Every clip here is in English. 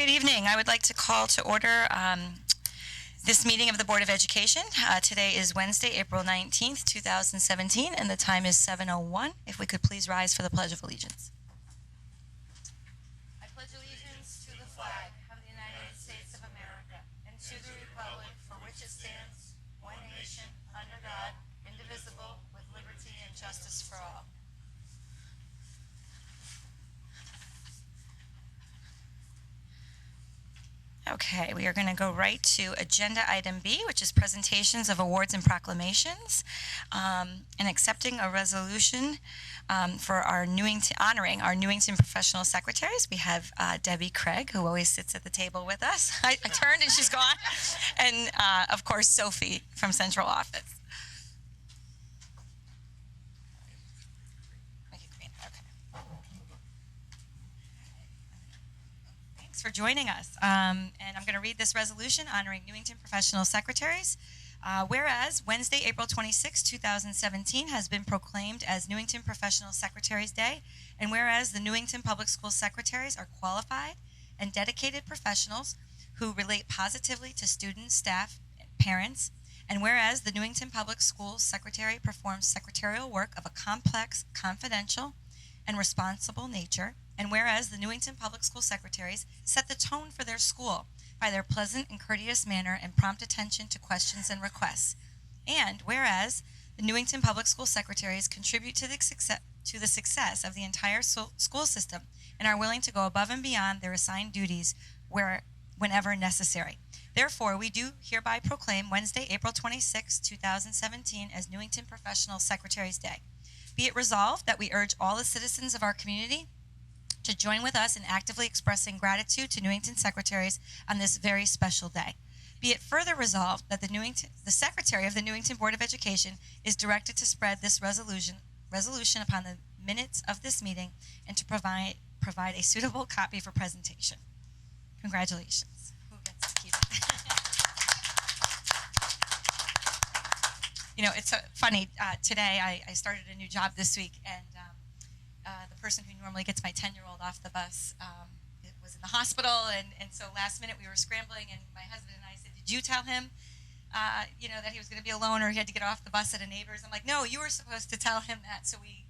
Good evening. I would like to call to order this meeting of the Board of Education. Today is Wednesday, April 19th, 2017, and the time is 7:01. If we could please rise for the Pledge of Allegiance. I pledge allegiance to the flag of the United States of America and to the republic for which it stands, one nation, under God, indivisible, with liberty and justice for all. Okay, we are going to go right to agenda item B, which is presentations of awards and proclamations, and accepting a resolution for our honoring our Newington professional secretaries. We have Debbie Craig, who always sits at the table with us. I turned and she's gone. And of course, Sophie from Central Office. For joining us. And I'm going to read this resolution honoring Newington professional secretaries. Whereas Wednesday, April 26, 2017 has been proclaimed as Newington Professional Secretaries Day, and whereas the Newington Public School secretaries are qualified and dedicated professionals who relate positively to students, staff, and parents, and whereas the Newington Public Schools secretary performs secretarial work of a complex, confidential, and responsible nature, and whereas the Newington Public School secretaries set the tone for their school by their pleasant and courteous manner and prompt attention to questions and requests, and whereas the Newington Public School secretaries contribute to the success of the entire school system and are willing to go above and beyond their assigned duties whenever necessary. Therefore, we do hereby proclaim Wednesday, April 26, 2017 as Newington Professional Secretaries Day. Be it resolved that we urge all the citizens of our community to join with us in actively expressing gratitude to Newington secretaries on this very special day. Be it further resolved that the Secretary of the Newington Board of Education is directed to spread this resolution upon the minutes of this meeting and to provide a suitable copy for presentation. Congratulations. Who gets to keep it? You know, it's funny. Today I started a new job this week, and the person who normally gets my 10-year-old off the bus was in the hospital, and so last minute we were scrambling, and my husband and I said, did you tell him, that he was going to be alone or he had to get off the bus at a neighbor's? I'm like, no, you were supposed to tell him that. So we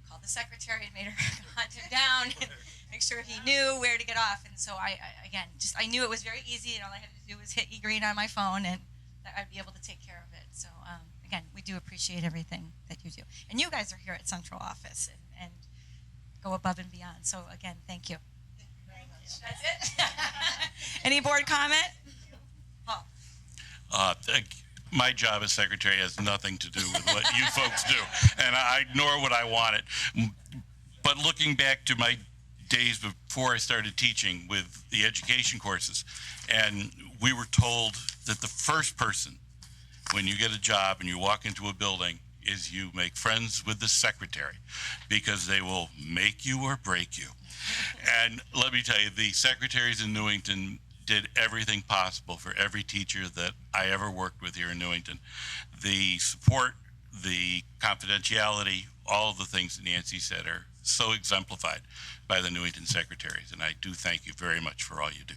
called the secretary and made her hunt him down and make sure he knew where to get off. And so I knew it was very easy, and all I had to do was hit E-green on my phone, and that I'd be able to take care of it. So again, we do appreciate everything that you do. And you guys are here at Central Office and go above and beyond. So again, thank you. Thank you very much. That's it. Any board comment? Paul. My job as secretary has nothing to do with what you folks do, and nor would I want it. But looking back to my days before I started teaching with the education courses, and we were told that the first person, when you get a job and you walk into a building, is you make friends with the secretary, because they will make you or break you. And let me tell you, the secretaries in Newington did everything possible for every teacher that I ever worked with here in Newington. The support, the confidentiality, all of the things that Nancy said are so exemplified by the Newington secretaries, and I do thank you very much for all you do.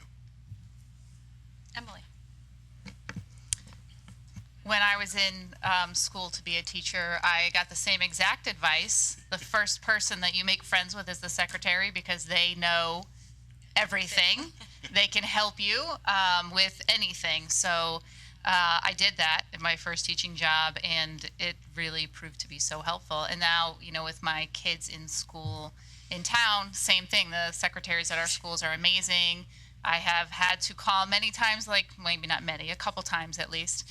Emily. When I was in school to be a teacher, I got the same exact advice. The first person that you make friends with is the secretary, because they know everything. They can help you with anything. So I did that in my first teaching job, and it really proved to be so helpful. And now, with my kids in school in town, same thing. The secretaries at our schools are amazing. I have had to call many times, like maybe not many, a couple times at least,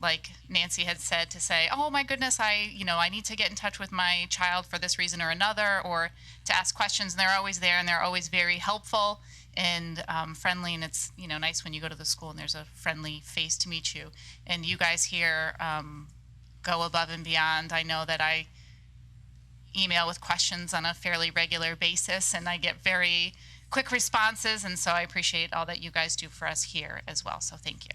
like Nancy had said, to say, oh my goodness, I need to get in touch with my child for this reason or another, or to ask questions. And they're always there, and they're always very helpful and friendly. And it's nice when you go to the school and there's a friendly face to meet you. And you guys here go above and beyond. I know that I email with questions on a fairly regular basis, and I get very quick responses, and so I appreciate all that you guys do for us here as well, so thank you.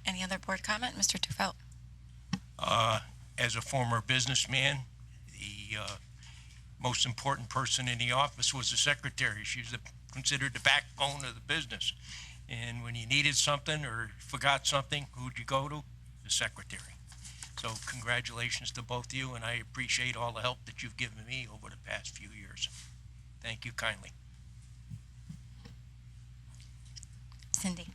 Any other board comment? Mr. Tufelt. As a former businessman, most important person in the office was the secretary. She was considered the backbone of the business. And when you needed something or forgot something, who'd you go to? The secretary. So congratulations to both of you, and I appreciate all the help that you've given me over the past few years. Thank you kindly. Cindy.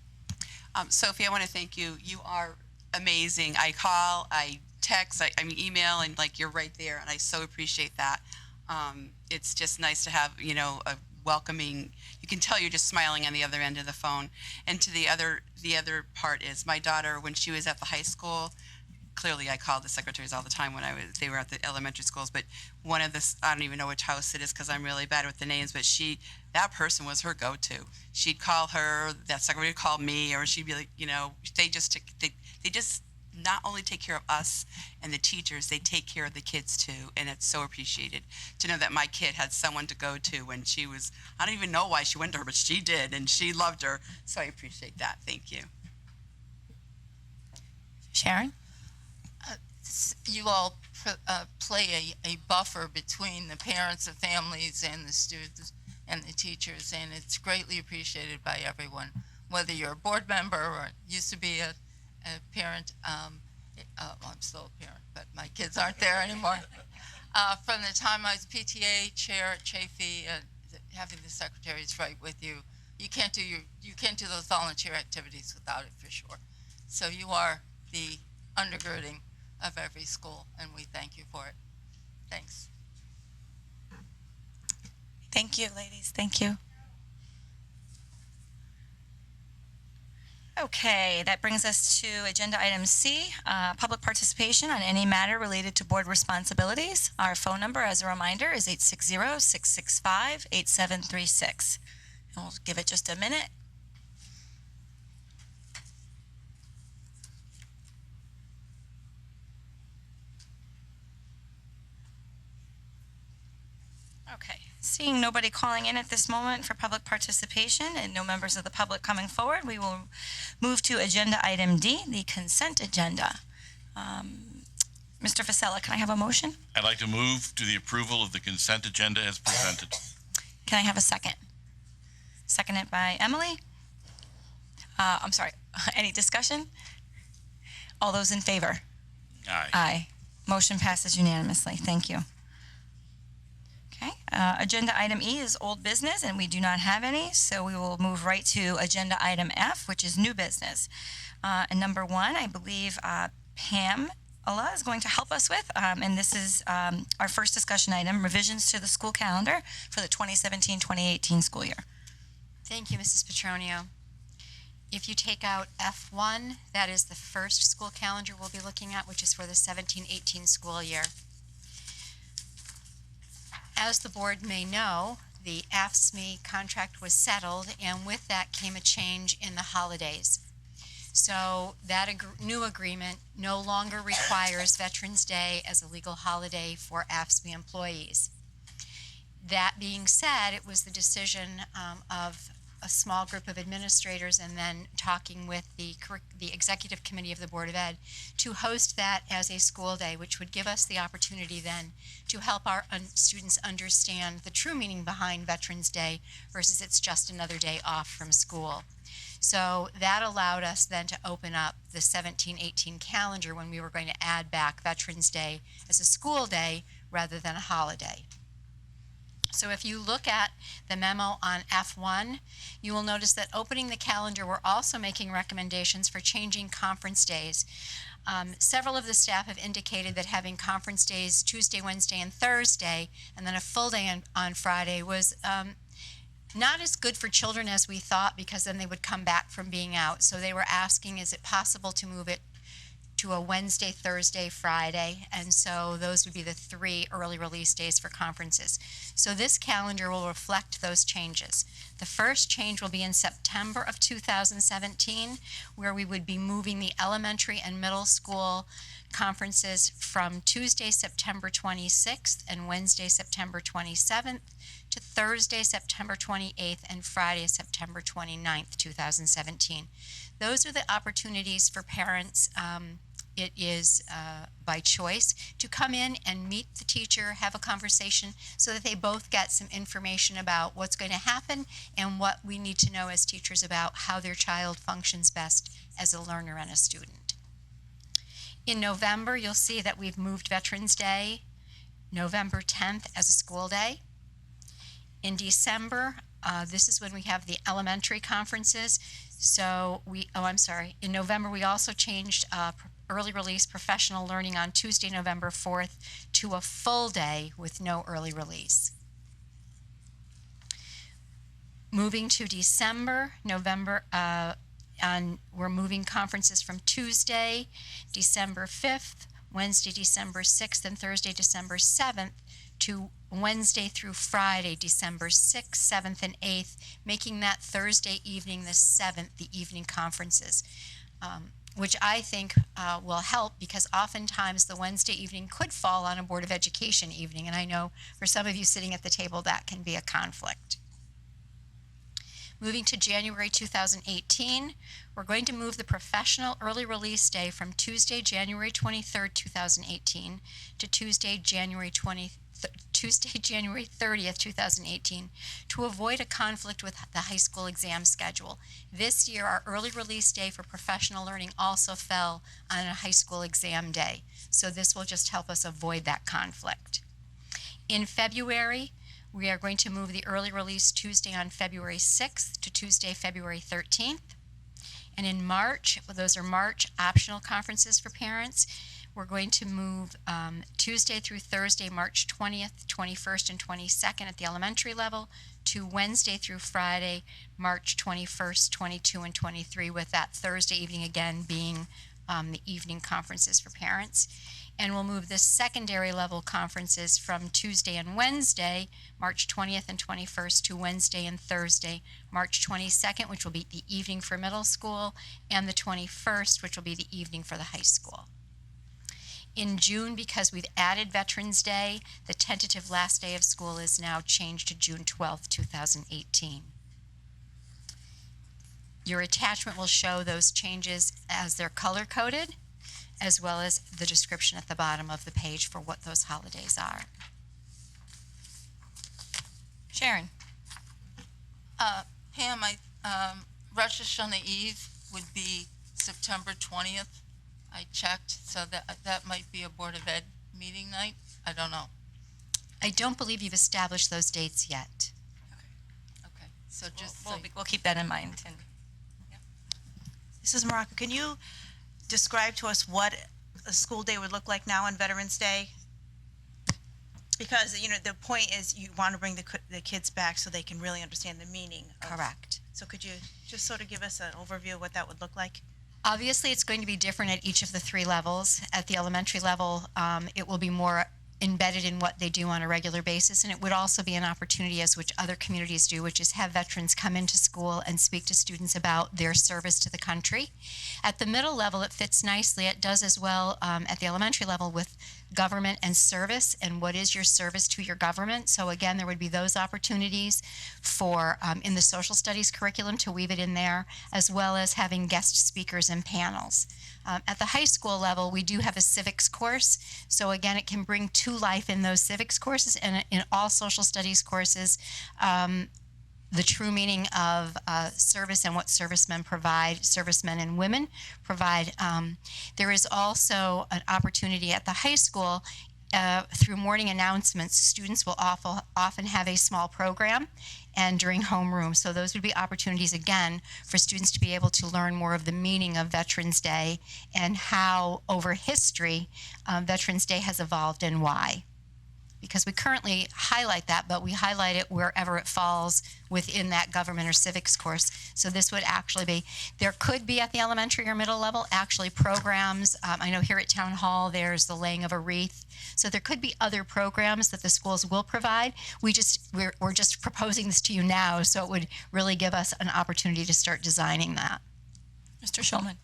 Sophie, I want to thank you. You are amazing. I call, I text, I mean, email, and like you're right there, and I so appreciate that. It's just nice to have, you know, a welcoming. You can tell you're just smiling on the other end of the phone. And to the other part is my daughter, when she was at the high school. Clearly, I called the secretaries all the time when they were at the elementary schools. But one of this, I don't even know which house it is because I'm really bad with the names. But that person was her go-to. She'd call her, that secretary would call me, or she'd be like, you know, they just not only take care of us and the teachers, they take care of the kids too, and it's so appreciated to know that my kid had someone to go to when she was. I don't even know why she went to her, but she did, and she loved her. So I appreciate that. Thank you. Sharon. You all play a buffer between the parents, the families, and the students and the teachers, and it's greatly appreciated by everyone. Whether you're a board member or used to be a parent, I'm still a parent, but my kids aren't there anymore. From the time I was PTA chair at Chafee, having the secretaries right with you, you can't do those volunteer activities without it for sure. So you are the undergirding of every school, and we thank you for it. Thanks. Thank you, ladies. Thank you. Okay, that brings us to agenda item C, public participation on any matter related to board responsibilities. Our phone number, as a reminder, is 860-665-8736. And we'll give it just a minute. Okay, seeing nobody calling in at this moment for public participation and no members of the public coming forward, we will move to agenda item D, the consent agenda. Mr. Fasella, can I have a motion? I'd like to move to the approval of the consent agenda as presented. Can I have a second? Seconded by Emily. I'm sorry, any discussion? All those in favor? Aye. Aye. Motion passes unanimously. Thank you. Okay, agenda item E is old business, and we do not have any, so we will move right to agenda item F, which is new business. And number one, I believe Pam Allah is going to help us with, and this is our first discussion item, revisions to the school calendar for the 2017-2018 school year. Thank you, Mrs. Petronio. If you take out F1, that is the first school calendar we'll be looking at, which is for the 17-18 school year. As the board may know, the AFSCME contract was settled, and with that came a change in the holidays. So that new agreement no longer requires Veterans Day as a legal holiday for AFSCME employees. That being said, it was the decision of a small group of administrators and then talking with the executive committee of the Board of Ed to host that as a school day, which would give us the opportunity then to help our students understand the true meaning behind Veterans Day versus it's just another day off from school. So that allowed us then to open up the 17-18 calendar when we were going to add back Veterans Day as a school day rather than a holiday. So if you look at the memo on F1, you will notice that opening the calendar, we're also making recommendations for changing conference days. Several of the staff have indicated that having conference days Tuesday, Wednesday, and Thursday, and then a full day on Friday was not as good for children as we thought, because then they would come back from being out. So they were asking, is it possible to move it to a Wednesday, Thursday, Friday? And so those would be the 3 early release days for conferences. So this calendar will reflect those changes. The first change will be in September of 2017, where we would be moving the elementary and middle school conferences from Tuesday, September 26th and Wednesday, September 27th to Thursday, September 28th and Friday, September 29th, 2017. Those are the opportunities for parents it is by choice, to come in and meet the teacher, have a conversation, so that they both get some information about what's going to happen and what we need to know as teachers about how their child functions best as a learner and a student. In November, you'll see that we've moved Veterans Day, November 10th, as a school day. In December, this is when we have the elementary conferences. So in November, we also changed early release professional learning on Tuesday, November 4th to a full day with no early release. Moving to December, we're moving conferences from Tuesday, December 5th, Wednesday, December 6th, and Thursday, December 7th, to Wednesday through Friday, December 6th, 7th, and 8th, making that Thursday evening the 7th, the evening conferences, which I think will help, because oftentimes the Wednesday evening could fall on a Board of Education evening, and I know for some of you sitting at the table that can be a conflict. Moving to January 2018, we're going to move the professional early release day from Tuesday, January 23rd, 2018 to Tuesday, January 30th, 2018, to avoid a conflict with the high school exam schedule. This year, our early release day for professional learning also fell on a high school exam day, so this will just help us avoid that conflict. In February, we are going to move the early release Tuesday on February 6th to Tuesday, February 13th. And in March, those are March optional conferences for parents, we're going to move Tuesday through Thursday, March 20th, 21st, and 22nd at the elementary level, to Wednesday through Friday, March 21st, 22, and 23, with that Thursday evening again being the evening conferences for parents. And we'll move the secondary level conferences from Tuesday and Wednesday, March 20th and 21st, to Wednesday and Thursday, March 22nd, which will be the evening for middle school, and the 21st, which will be the evening for the high school. In June, because we've added Veterans Day, the tentative last day of school is now changed to June 12th, 2018. Your attachment will show those changes as they're color-coded, as well as the description at the bottom of the page for what those holidays are. Sharon. Pam, Rosh Hashanah Eve would be September 20th. I checked, so that might be a Board of Ed meeting night. I don't know. I don't believe you've established those dates yet. Okay, so just We'll keep that in mind. And Mrs. Morocco, can you describe to us what a school day would look like now on Veterans Day? Because, the point is you want to bring the kids back so they can really understand the meaning. Correct. So could you just sort of give us an overview of what that would look like? Obviously, it's going to be different at each of the three levels. At the elementary level, it will be more embedded in what they do on a regular basis, and it would also be an opportunity, as which other communities do, which is have veterans come into school and speak to students about their service to the country. At the middle level, it fits nicely. It does as well at the elementary level with government and service, and what is your service to your government. So again, there would be those opportunities for in the social studies curriculum to weave it in there, as well as having guest speakers and panels. At the high school level, we do have a civics course, so again, it can bring to life in those civics courses and in all social studies courses the true meaning of service and what servicemen and women provide. There is also an opportunity at the high school through morning announcements. Students will often have a small program and during homeroom. So those would be opportunities, again, for students to be able to learn more of the meaning of Veterans Day and how, over history, Veterans Day has evolved and why. Because we currently highlight that, but we highlight it wherever it falls within that government or civics course. So this would actually be, there could be at the elementary or middle level actually programs. I know here at Town Hall there's the laying of a wreath. So there could be other programs that the schools will provide. We're just proposing this to you now, so it would really give us an opportunity to start designing that. Mr. Schulman.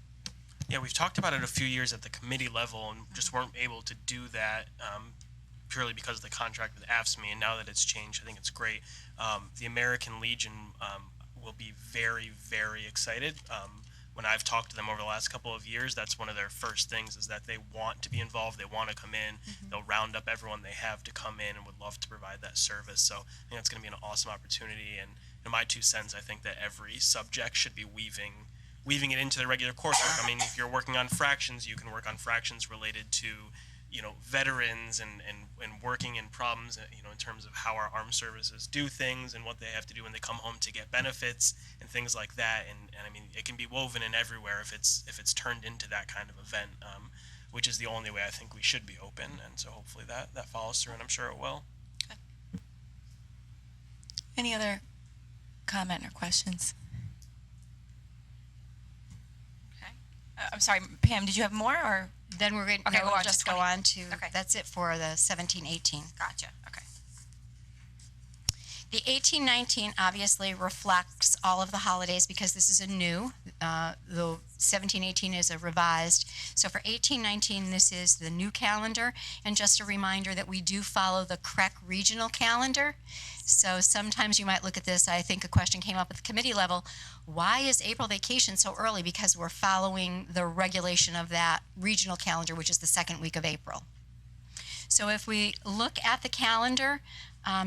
Yeah, we've talked about it a few years at the committee level and just weren't able to do that purely because of the contract with AFSCME, and now that it's changed, I think it's great. The American Legion will be very, very excited when I've talked to them over the last couple of years, that's one of their first things is that they want to be involved. They want to come in. They'll round up everyone they have to come in and would love to provide that service. So I think it's going to be an awesome opportunity. And in my 2 cents, I think that every subject should be weaving it into the regular coursework. I mean, if you're working on fractions, you can work on fractions related to, veterans and working in problems, in terms of how our armed services do things and what they have to do when they come home to get benefits and things like that. And I mean, it can be woven in everywhere if it's turned into that kind of event, which is the only way I think we should be open. And so hopefully that follows through, and I'm sure it will. Any other comment or questions? Okay. I'm sorry, Pam, did you have more or? Then we're going Okay, to go on to just go 20. on to, Okay. that's it for the 17-18. Gotcha, okay. The 18-19 obviously reflects all of the holidays because this is a new, the 17-18 is a revised. So for 18-19, this is the new calendar. And just a reminder that we do follow the CREC regional calendar. So sometimes you might look at this, I think a question came up at the committee level, why is April vacation so early? Because we're following the regulation of that regional calendar, which is the second week of April. So if we look at the calendar,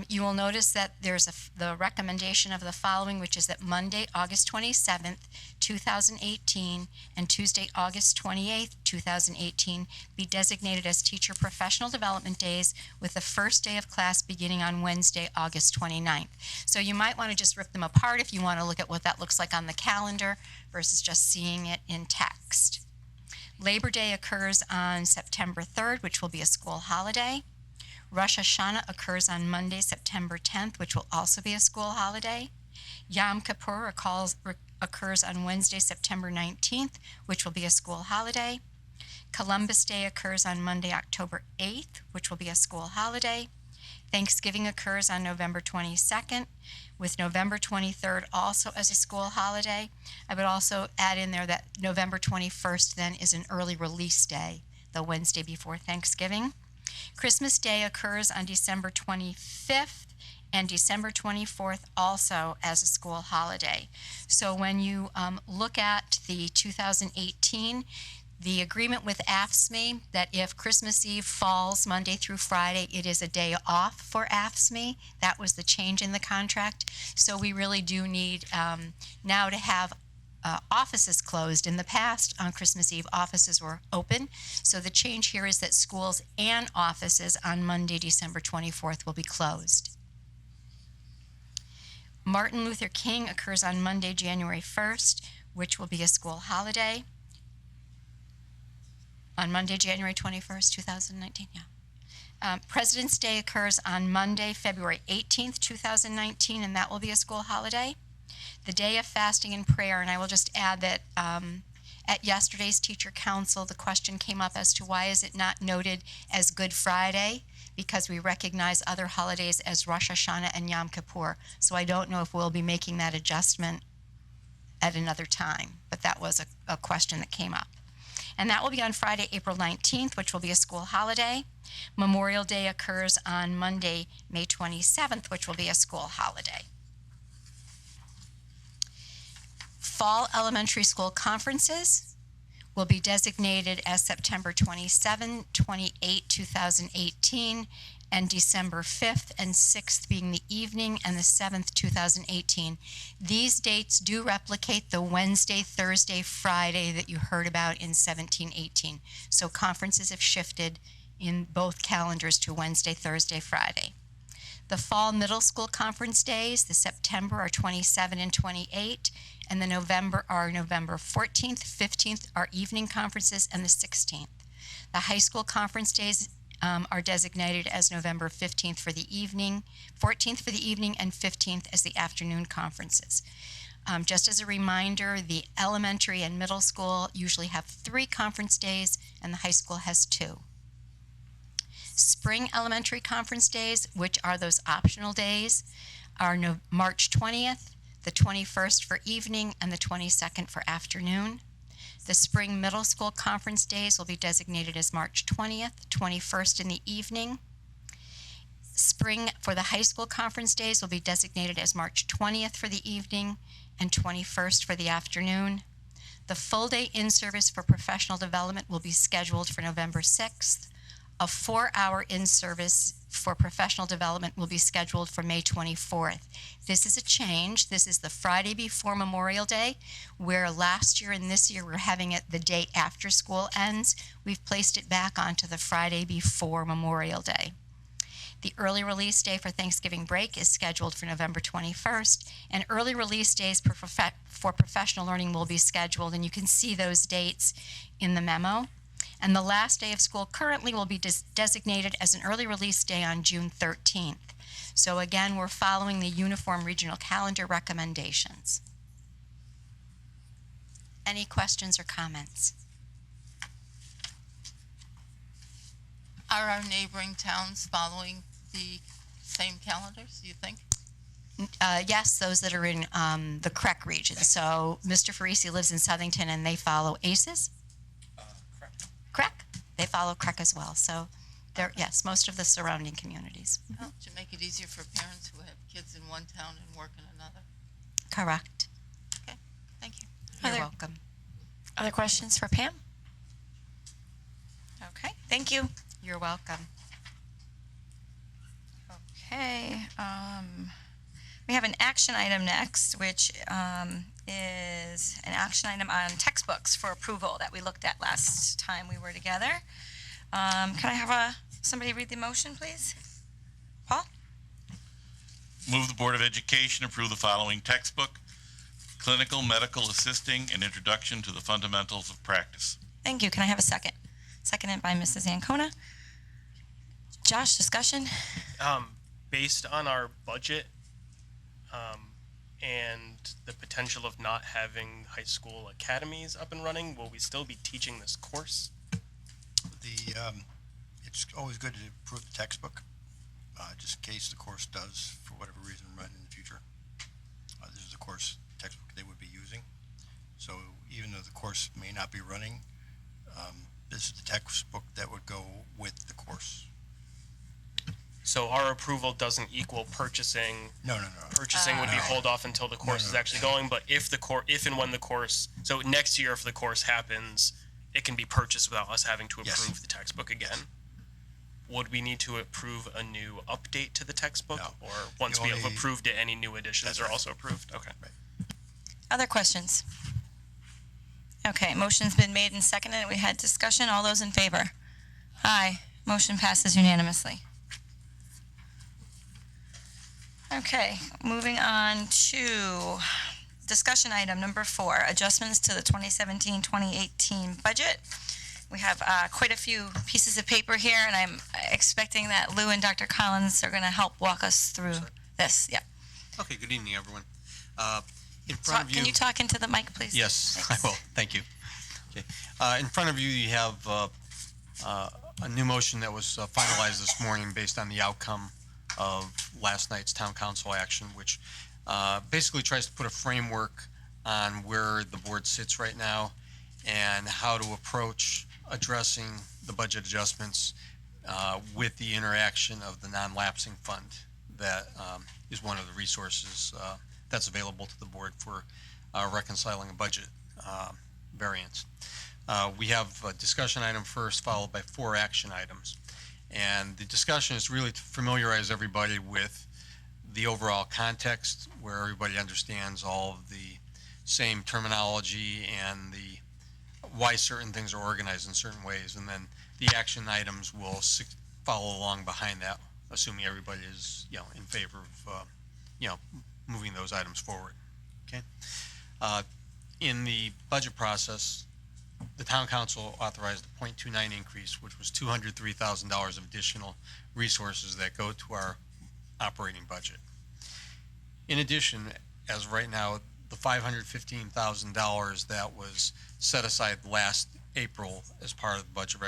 you will notice that there's the recommendation of the following, which is that Monday, August 27th, 2018, and Tuesday, August 28th, 2018, be designated as teacher professional development days with the first day of class beginning on Wednesday, August 29th. So you might want to just rip them apart if you want to look at what that looks like on the calendar versus just seeing it in text. Labor Day occurs on September 3rd, which will be a school holiday. Rosh Hashanah occurs on Monday, September 10th, which will also be a school holiday. Yom Kippur occurs on Wednesday, September 19th, which will be a school holiday. Columbus Day occurs on Monday, October 8th, which will be a school holiday. Thanksgiving occurs on November 22nd, with November 23rd also as a school holiday. I would also add in there that November 21st then is an early release day, the Wednesday before Thanksgiving. Christmas Day occurs on December 25th and December 24th also as a school holiday. So when you look at the 2018, the agreement with AFSCME that if Christmas Eve falls Monday through Friday, it is a day off for AFSCME. That was the change in the contract. So we really do need now to have offices closed. In the past, on Christmas Eve, offices were open. So the change here is that schools and offices on Monday, December 24th will be closed. Martin Luther King occurs on Monday, January 1st, which will be a school holiday. On Monday, January 21st, 2019, yeah. President's Day occurs on Monday, February 18th, 2019, and that will be a school holiday. The day of fasting and prayer, and I will just add that at yesterday's teacher council, the question came up as to why is it not noted as Good Friday, because we recognize other holidays as Rosh Hashanah and Yom Kippur. So I don't know if we'll be making that adjustment at another time, but that was a question that came up. And that will be on Friday, April 19th, which will be a school holiday. Memorial Day occurs on Monday, May 27th, which will be a school holiday. Fall elementary school conferences will be designated as September 27, 28, 2018, and December 5th and 6th being the evening, and the 7th, 2018. These dates do replicate the Wednesday, Thursday, Friday that you heard about in 17-18. So conferences have shifted in both calendars to Wednesday, Thursday, Friday. The fall middle school conference days, the September are 27 and 28, and the November are November 14th, 15th are evening conferences, and the 16th. The high school conference days are designated as November 15th for the evening, 14th for the evening, and 15th as the afternoon conferences. Just as a reminder, the elementary and middle school usually have 3 conference days, and the high school has 2. Spring elementary conference days, which are those optional days, are March 20th, the 21st for evening, and the 22nd for afternoon. The spring middle school conference days will be designated as March 20th, 21st in the evening. Spring for the high school conference days will be designated as March 20th for the evening and 21st for the afternoon. The full day in-service for professional development will be scheduled for November 6th. A 4-hour in-service for professional development will be scheduled for May 24th. This is a change. This is the Friday before Memorial Day, where last year and this year we're having it the day after school ends. We've placed it back onto the Friday before Memorial Day. The early release day for Thanksgiving break is scheduled for November 21st, and early release days for professional learning will be scheduled, and you can see those dates in the memo. And the last day of school currently will be designated as an early release day on June 13th. So again, we're following the Uniform Regional Calendar recommendations. Any questions or comments? Are our neighboring towns following the same calendars, do you think? Yes, those that are in the CREC region. So Mr. Farisi lives in Southington, and they follow ACES? CREC. They follow CREC as well. So they're, yes, most of the surrounding communities. Well, to make it easier for parents who have kids in one town and work in another. Correct. Okay, thank you. You're Other- welcome. Other questions for Pam? Okay, thank you. You're welcome. Okay, we have an action item next, which is an action item on textbooks for approval that we looked at last time we were together. Can I have somebody read the motion, please? Paul? Move the Board of Education approve the following textbook: Clinical Medical Assisting and Introduction to the Fundamentals of Practice. Thank you. Can I have a second? Seconded by Mrs. Ancona. Josh, discussion? Based on our budget and the potential of not having high school academies up and running, will we still be teaching this course? It's always good to approve the textbook, just in case the course does, for whatever reason, run in the future. This is the course textbook they would be using. So even though the course may not be running, this is the textbook that would go with the course. So our approval doesn't equal purchasing. No. Purchasing would be hold off until the course is actually going. But if and when the course, so next year if the course happens, it can be purchased without us having to approve Yes. the textbook again. Would we need to approve a new update to the textbook, No. or once The we have only- approved it, any new additions That's are right. also approved? Okay. Other questions? Okay, motion's been made and seconded. We had discussion. All those in favor? Aye. Motion passes unanimously. Okay, moving on to discussion item number 4, adjustments to the 2017-2018 budget. We have quite a few pieces of paper here, and I'm expecting that Lou and Dr. Collins are going to help walk us through this. Yeah. Okay, good evening, everyone. In front of you. Can you talk into the mic, please? Yes, Thanks. I will. Thank you. Okay. In front of you, you have a new motion that was finalized this morning based on the outcome of last night's town council action, which basically tries to put a framework on where the board sits right now and how to approach addressing the budget adjustments with the interaction of the non-lapsing fund that is one of the resources that's available to the board for reconciling a budget variance. We have a discussion item first, followed by 4 action items. And the discussion is really to familiarize everybody with the overall context, where everybody understands all of the same terminology and the why certain things are organized in certain ways. And then the action items will follow along behind that, assuming everybody is, in favor of, moving those items forward. Okay. In the budget process, the town council authorized a 0.29 increase, which was $203,000 of additional resources that go to our operating budget. In addition, as of right now, the $515,000 that was set aside last April as part of the budget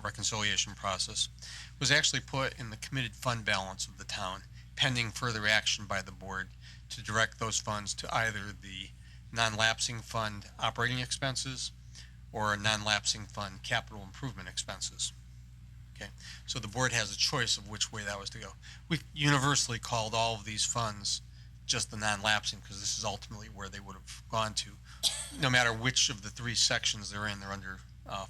reconciliation process was actually put in the committed fund balance of the town, pending further action by the board to direct those funds to either the non-lapsing fund operating expenses or a non-lapsing fund capital improvement expenses. Okay, so the board has a choice of which way that was to go. We universally called all of these funds just the non-lapsing because this is ultimately where they would have gone to. no matter which of the three sections they're in, they're under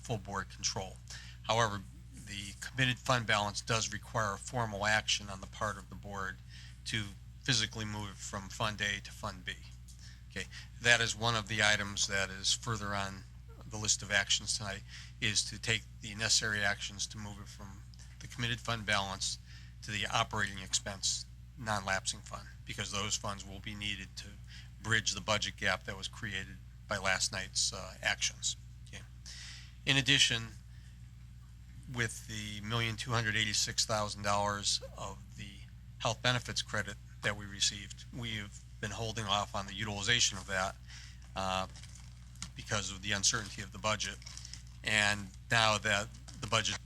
full board control. However, the committed fund balance does require formal action on the part of the board to physically move it from Fund A to Fund B. Okay, that is one of the items that is further on the list of actions tonight, is to take the necessary actions to move it from the committed fund balance to the operating expense non-lapsing fund, because those funds will be needed to bridge the budget gap that was created by last night's actions. Okay. In addition, with the $1,286,000 of the health benefits credit that we received, we've been holding off on the utilization of that because of the uncertainty of the budget. And now that the budget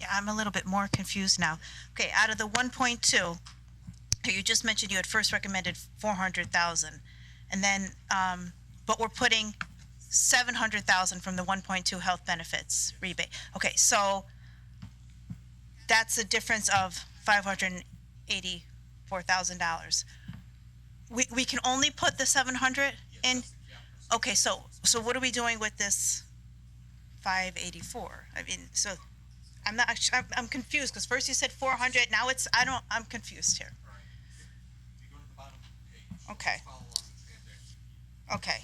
Yeah, I'm a little bit more confused now. Okay, out of the 1.2, you just mentioned you had first recommended 400,000, and then, but we're putting 700,000 from the 1.2 health benefits rebate. Okay, so that's a difference of $584,000. We can only put the 700 in? Okay, so what are we doing with this 584? I mean, so I'm not, I'm confused, because first you said 400, now it's, I'm confused here. If you go to the bottom of the page, Okay. follow along the transaction. Okay,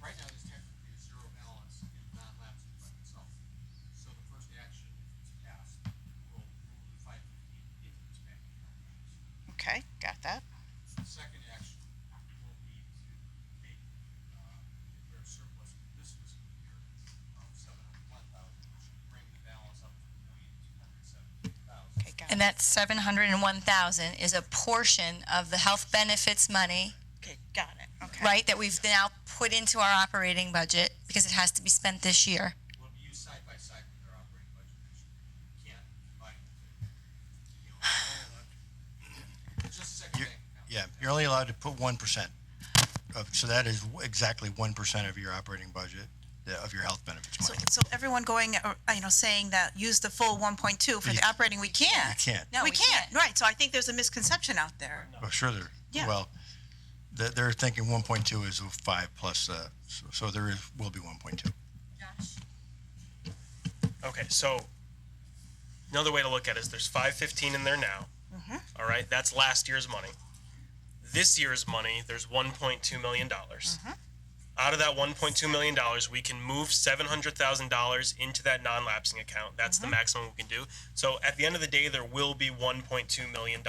Right now, there's technically a zero balance in the non-lapsing fund itself. So the first action, if it's passed, will move the 515 into this bank account. okay, got that. The second action will be to take, declare surplus for this fiscal year of 701,000, which will bring the balance up to $1,278,000. Okay, got And it. that 701,000 is a portion of the health benefits money, Okay, got it, okay. right, that we've now put into our operating budget because it has to be spent this year. Will be used side by side with their operating budget this year. You can't combine the two. Just a second You're- bank account. Yeah, you're only allowed to put 1%. So that is exactly 1% of your operating budget. of your health benefits So, money. so everyone going, saying that use the full 1.2 for the operating, we can't. You can't. No, we can't. Right. So I think there's a misconception out there. Well, sure there. Yeah. Well, they're thinking 1.2 is 5 plus, so will be 1.2. Okay, so another way to look at it is there's 515 in there now. All right, that's last year's money. This year's money, there's $1.2 million. Out of that $1.2 million, we can move $700,000 into that non-lapsing account. That's the maximum we can do. So at the end of the day, there will be $1.2 million,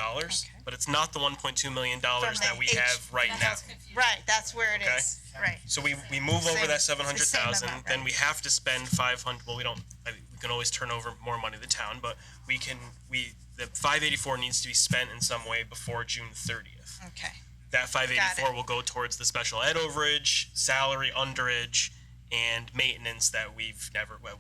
but it's not the $1.2 million that we have right now. Right. That's where it Okay. is. Right. So we move over Same- that the same 700,000, amount, then right. we have to spend 500. Well, we don't. We can always turn over more money to the town, but the 584 needs to be spent in some way before June 30th. Okay. That 584 Got it. will go towards the special ed overage, salary underage, and maintenance that we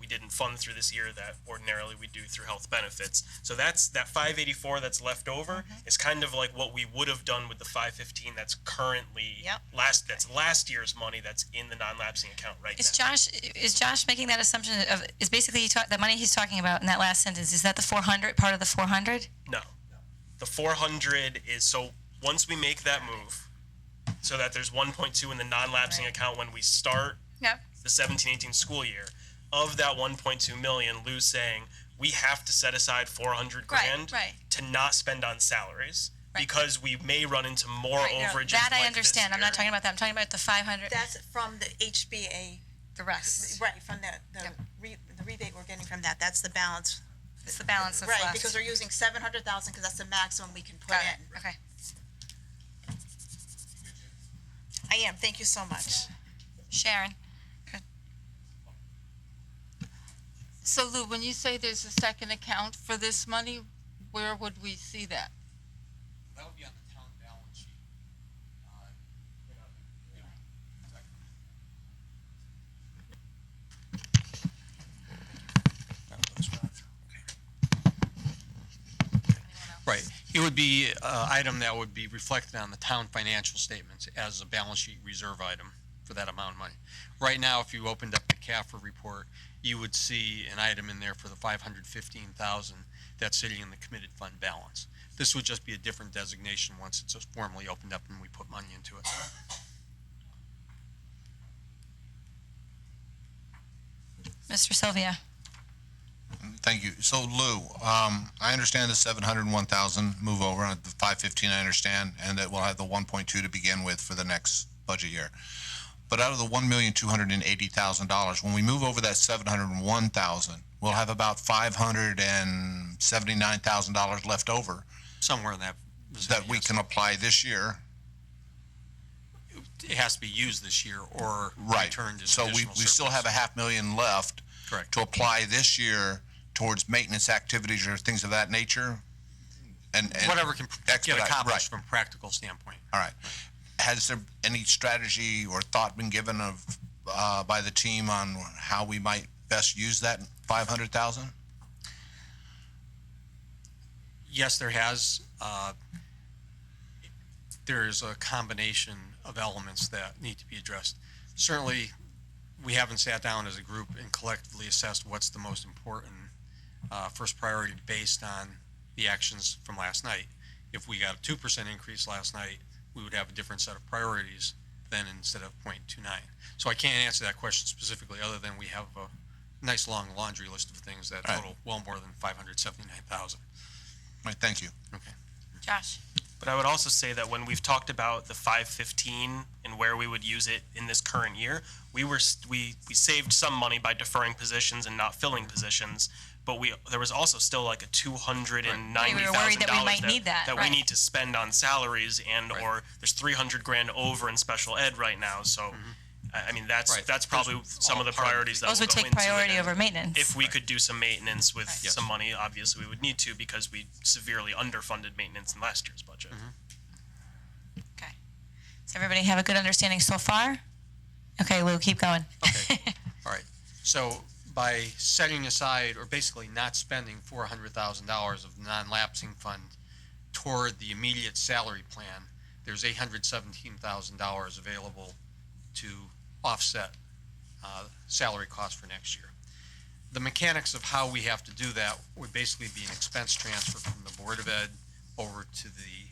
didn't fund through this year that ordinarily we do through health benefits. So that's that 584 that's left over is kind of like what we would have done with the 515 that's currently Yep. last year's money that's in the non-lapsing account right Is now. Josh making that assumption of, is basically the money he's talking about in that last sentence, is that the 400, part of the 400? No. The 400 is, so once we make that move, so that there's 1.2 in the non-lapsing account when we start Yep. the 17-18 school year, of that 1.2 million, Lou's saying we have to set aside 400 grand right. to not spend on salaries Right. because we may run into more Right, no, overages. that I like understand. this I'm not year. talking about that. I'm talking about the 500, That's from the HBA. the rest. Right. From the Yep. the rebate we're getting from that. That's the balance. It's the balance that's Right. left. Because we're using 700,000 because that's the maximum we can put Got in. it. Okay. I am. Thank you so much. Sharon? So Lou, when you say there's a second account for this money, where would we see that? That would be on the town balance sheet. Right. It would be an item that would be reflected on the town financial statements as a balance sheet reserve item for that amount of money. Right now, if you opened up the CAFR report, you would see an item in there for the 515,000 that's sitting in the committed fund balance. This would just be a different designation once it's formally opened up and we put money into it. Mr. Sylvia? Thank you. So Lou, I understand the 701,000 move over, and the 515 I understand, and that we'll have the 1.2 to begin with for the next budget year. But out of the $1,280,000, when we move over that 701,000, we'll have about $579,000 left over Somewhere in that that we yes. can apply this year. It has to be used this year or Right. returned as So we additional still have surplus. $500,000 left Correct. to apply this year towards maintenance activities or things of that nature. And Whatever can get expedite, accomplished right. from a practical standpoint. All right. Has there any strategy or thought been given of by the team on how we might best use that 500,000? Yes, there has. There's a combination of elements that need to be addressed. Certainly, we haven't sat down as a group and collectively assessed what's the most important first priority based on the actions from last night. If we got a 2% increase last night, we would have a different set of priorities than instead of 0.29. So I can't answer that question specifically other than we have a nice long laundry list of things that All right. total well more than 579,000. Right, thank you. Okay. Josh? But I would also say that when we've talked about the 515 and where we would use it in this current year, we saved some money by deferring positions and not filling positions, but there was also still like a $290,000 We were worried that we might need that, we right. need to spend on salaries or there's 300 grand over in special ed right now. So I mean that's Right. that's probably Those would some all of the part of priorities that Those will would go take into it. priority And over maintenance. if we could do some maintenance with Yes. some money, obviously we would need to because we severely underfunded maintenance in last year's budget. Okay. Does everybody have a good understanding so far? Okay, Lou, keep going. Okay. All right. So by setting aside or basically not spending $400,000 of non-lapsing fund toward the immediate salary plan, there's $817,000 available to offset salary cost for next year. The mechanics of how we have to do that would basically be an expense transfer from the Board of Ed over to the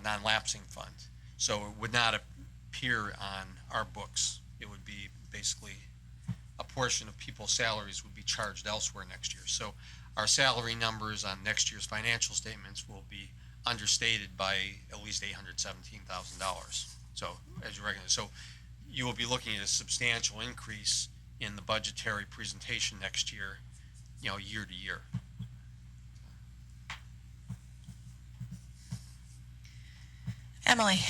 non-lapsing fund. So it would not appear on our books. It would be basically a portion of people's salaries would be charged elsewhere next year. So our salary numbers on next year's financial statements will be understated by at least $817,000. So as you recognize, so you will be looking at a substantial increase in the budgetary presentation next year, year to year. Emily.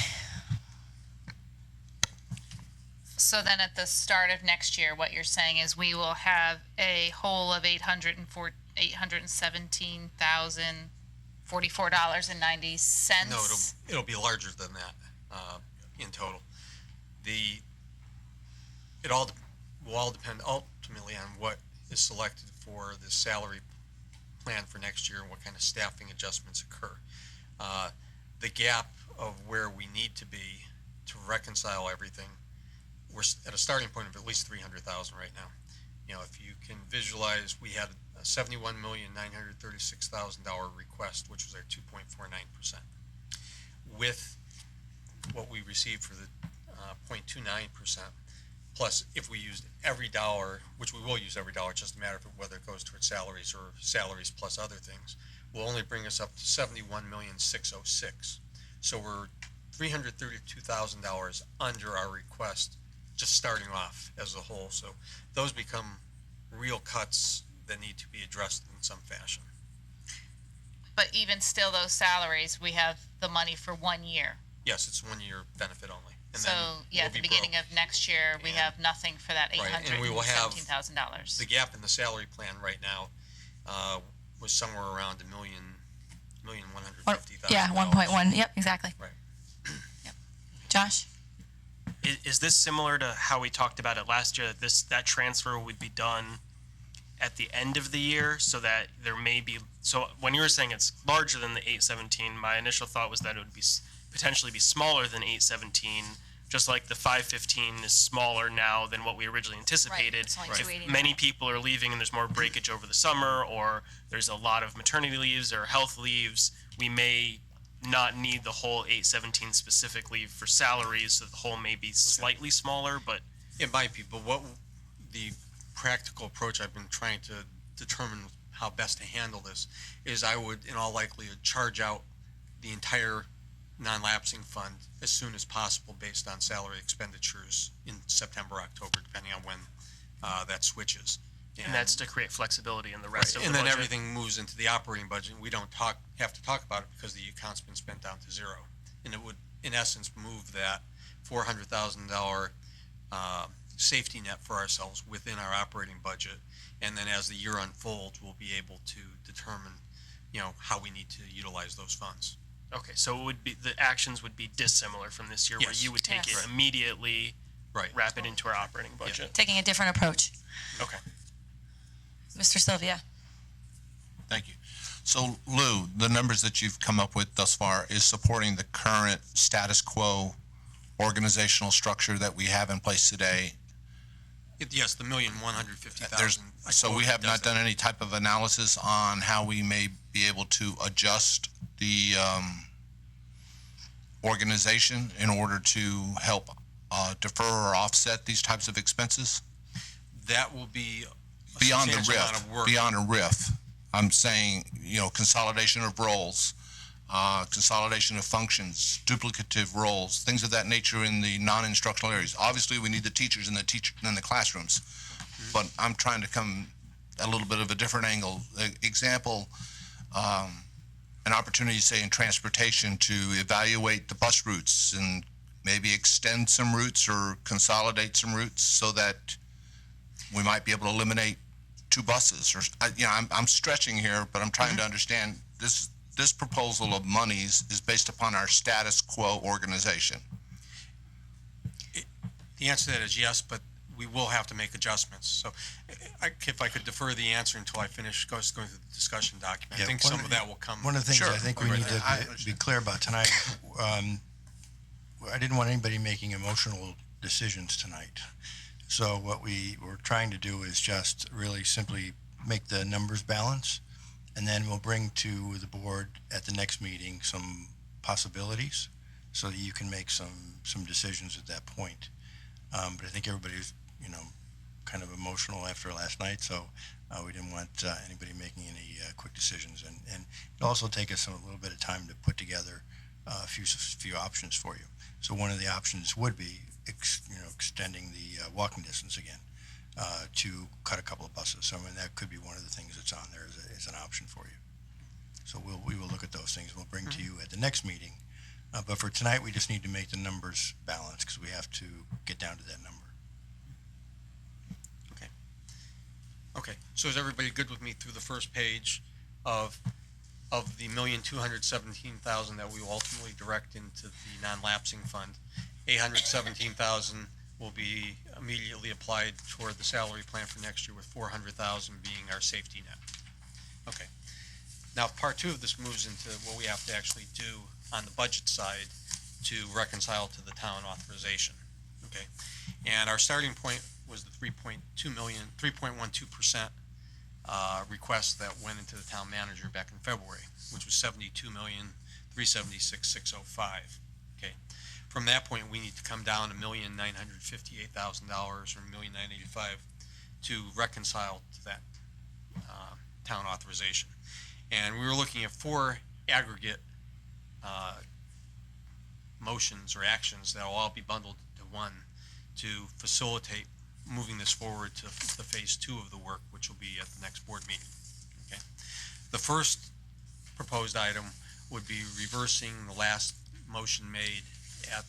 So then at the start of next year, what you're saying is we will have a whole of $817,044.90. No, it'll be larger than that in total. It all will all depend ultimately on what is selected for the salary plan for next year and what kind of staffing adjustments occur. The gap of where we need to be to reconcile everything, we're at a starting point of at least $300,000 right now. If you can visualize, we had a $71,936,000 request, which was our 2.49%. With what we received for the 0.29%, plus if we used every dollar, which we will use every dollar, just a matter of whether it goes towards salaries or salaries plus other things, will only bring us up to $71,606,000. So we're $332,000 under our request, just starting off as a whole. So those become real cuts that need to be addressed in some fashion. But even still, those salaries, we have the money for 1 year. Yes, it's 1 year benefit only. And So, then yeah, we'll at the be beginning broke. of next year, we And- have nothing for that Right, and we will have $817,000. The gap in the salary plan right now was somewhere around $1,150,000. Yeah, 1.1. Yep, exactly. Right. Yep. Josh? Is this similar to how we talked about it last year, that transfer would be done at the end of the year, so that there may be, so when you were saying it's larger than the 817, my initial thought was that it would be potentially be smaller than 817, just like the 515 is smaller now than what we originally anticipated. it's only Right. If 289. many people are leaving and there's more breakage over the summer, or there's a lot of maternity leaves or health leaves, we may not need the whole 817 specific leave for salaries, so the whole may be slightly smaller, but It might be, but what the practical approach I've been trying to determine how best to handle this is I would, in all likelihood, charge out the entire non-lapsing fund as soon as possible based on salary expenditures in September, October, depending on when that switches. and that's to create flexibility in the rest of the And then budget. everything moves into the operating budget. We don't have to talk about it because the account's been spent down to zero. And it would, in essence, move that $400,000 safety net for ourselves within our operating budget. And then as the year unfolds, we'll be able to determine, how we need to utilize those funds. Okay, so it would be, the actions would be dissimilar from this year, where Yes. you would take Yes. it immediately, Right. wrap it into our operating budget. Taking a different approach. Okay. Mr. Sylvia? Thank you. So Lou, the numbers that you've come up with thus far is supporting the current status quo organizational structure that we have in place today. Yes, the $1,150,000. So we have not done any type of analysis on how we may be able to adjust the organization in order to help defer or offset these types of expenses? That will be a Beyond the substantial amount RIF, of work. beyond a RIF. I'm saying, consolidation of roles, consolidation of functions, duplicative roles, things of that nature in the non-instructional areas. Obviously, we need the teachers in the classrooms, but I'm trying to come at a little bit of a different angle. Example, an opportunity, say, in transportation to evaluate the bus routes and maybe extend some routes or consolidate some routes so that we might be able to eliminate 2 buses. Or I'm stretching here, but I'm trying to understand this proposal of monies is based upon our status quo organization. The answer to that is yes, but we will have to make adjustments. So if I could defer the answer until I finish going through the discussion document. I think some of that will come. One of the things Sure. I think we Right. need to I be understand. clear about tonight, I didn't want anybody making emotional decisions tonight. So what we were trying to do is just really simply make the numbers balance, and then we'll bring to the board at the next meeting some possibilities so that you can make some decisions at that point. But I think everybody's, kind of emotional after last night, so we didn't want anybody making any quick decisions. And it'll also take us a little bit of time to put together a few options for you. So one of the options would be, extending the walking distance again to cut a couple of buses. So that could be one of the things that's on there as an option for you. So we will look at those things. We'll bring to you at the next meeting. But for tonight, we just need to make the numbers balance because we have to get down to that number. Okay, so is everybody good with me through the first page of the $1,217,000 that we will ultimately direct into the non-lapsing fund? $817,000 will be immediately applied toward the salary plan for next year, with $400,000 being our safety net. Okay. Now, part two of this moves into what we have to actually do on the budget side to reconcile to the town authorization. Okay, and our starting point was the 3.12% request that went into the town manager back in February, which was $72,376,605. Okay, from that point we need to come down $1,958,000 or $1,985,000 to reconcile to that town authorization. And we were looking at four aggregate motions or actions that will all be bundled into one to facilitate moving this forward to the phase two of the work, which will be at the next board meeting. Okay. The first proposed item would be reversing the last motion made at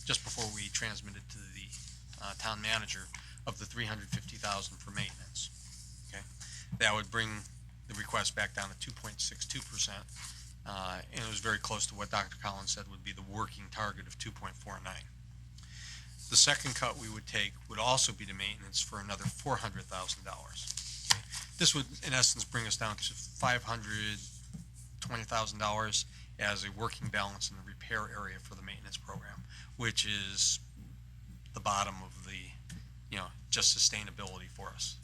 just before we transmitted to the town manager of the $350,000 for maintenance. Okay, that would bring the request back down to 2.62%, and it was very close to what Dr. Collins said would be the working target of 2.49. The second cut we would take would also be to maintenance for another $400,000. Okay. This would, in essence, bring us down to $520,000 as a working balance in the repair area for the maintenance program, which is the bottom of the, just sustainability for us.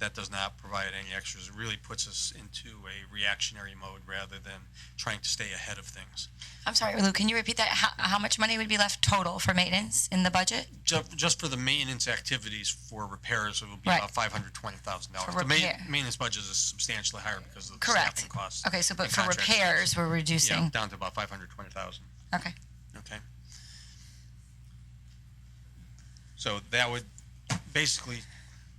That does not provide any extras. It really puts us into a reactionary mode rather than trying to stay ahead of things. I'm sorry, Lou, can you repeat that? How much money would be left total for maintenance in the budget? Just for the maintenance activities for repairs, it would be Right. about $520,000. For The repair. maintenance budget is substantially higher because of the Correct. staffing costs. Okay, so but and for contract repairs, we're services. reducing. Yeah, down to about $520,000. Okay. Okay. So that would basically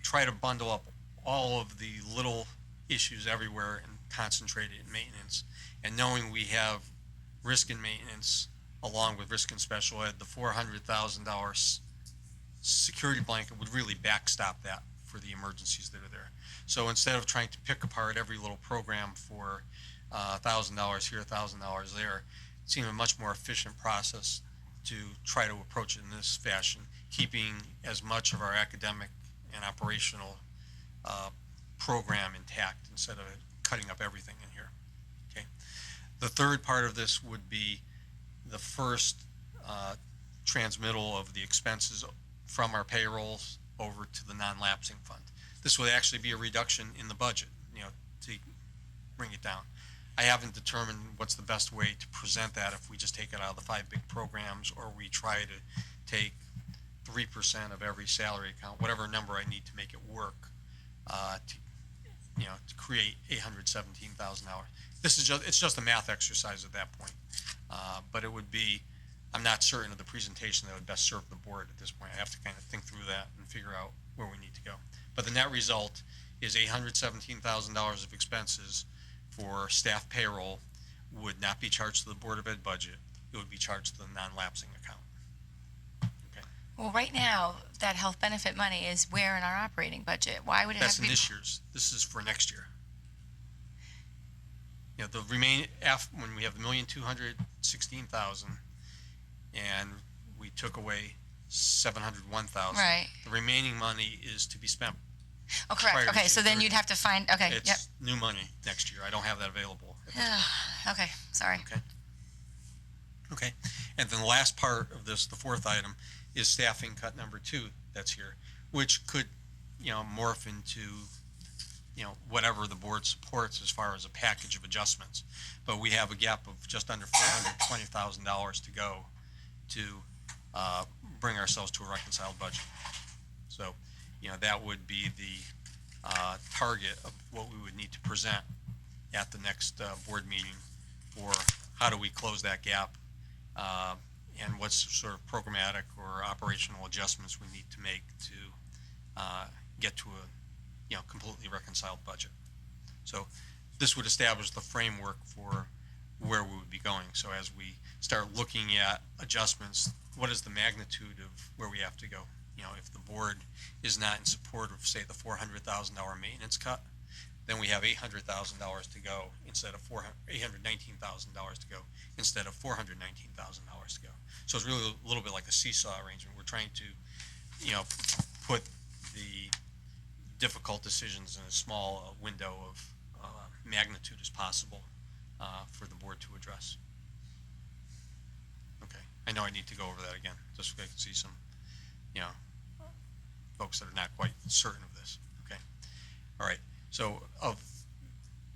try to bundle up all of the little issues everywhere and concentrate it in maintenance. And knowing we have risk in maintenance along with risk in special ed, the $400,000 security blanket would really backstop that for the emergencies that are there. So instead of trying to pick apart every little program for $1,000 here, $1,000 there, it seemed a much more efficient process to try to approach it in this fashion, keeping as much of our academic and operational program intact instead of cutting up everything in here. Okay. The third part of this would be the first transmittal of the expenses from our payrolls over to the non-lapsing fund. This would actually be a reduction in the budget, to bring it down. I haven't determined what's the best way to present that, if we just take it out of the 5 big programs or we try to take 3% of every salary account, whatever number I need to make it work, to create $817,000. It's just a math exercise at that point. But it would be, I'm not certain of the presentation that would best serve the board at this point. I have to kind of think through that and figure out where we need to go. But the net result is $817,000 of expenses for staff payroll would not be charged to the Board of Ed budget. It would be charged to the non-lapsing account. Well, right now, that health benefit money is where in our operating budget? Why would it have That's to in be? this year's. This is for next year. The when we have $1,216,000 and we took away $701,000. Right. The remaining money is to be spent. Oh, correct. prior to Okay, so then June you'd have to find, okay, 30th. yep. It's new money next year. I don't have that available at this point. Okay, sorry. Okay. And then the last part of this, the fourth item, is staffing cut number 2. that's here, which could, morph into, whatever the board supports as far as a package of adjustments. But we have a gap of just under $420,000 to go to bring ourselves to a reconciled budget. So, that would be the target of what we would need to present at the next board meeting for how do we close that gap, and what's sort of programmatic or operational adjustments we need to make to get to a completely reconciled budget. So this would establish the framework for where we would be going. So as we start looking at adjustments, what is the magnitude of where we have to go? If the board is not in support of, say, the $400,000 maintenance cut, then we have $800,000 to go instead of $819,000 to go instead of $419,000 to go. So it's really a little bit like a seesaw arrangement. We're trying to, put the difficult decisions in as small a window of magnitude as possible for the board to address. Okay, I know I need to go over that again, just so I can see some, folks that are not quite certain of this. Okay, all right. So of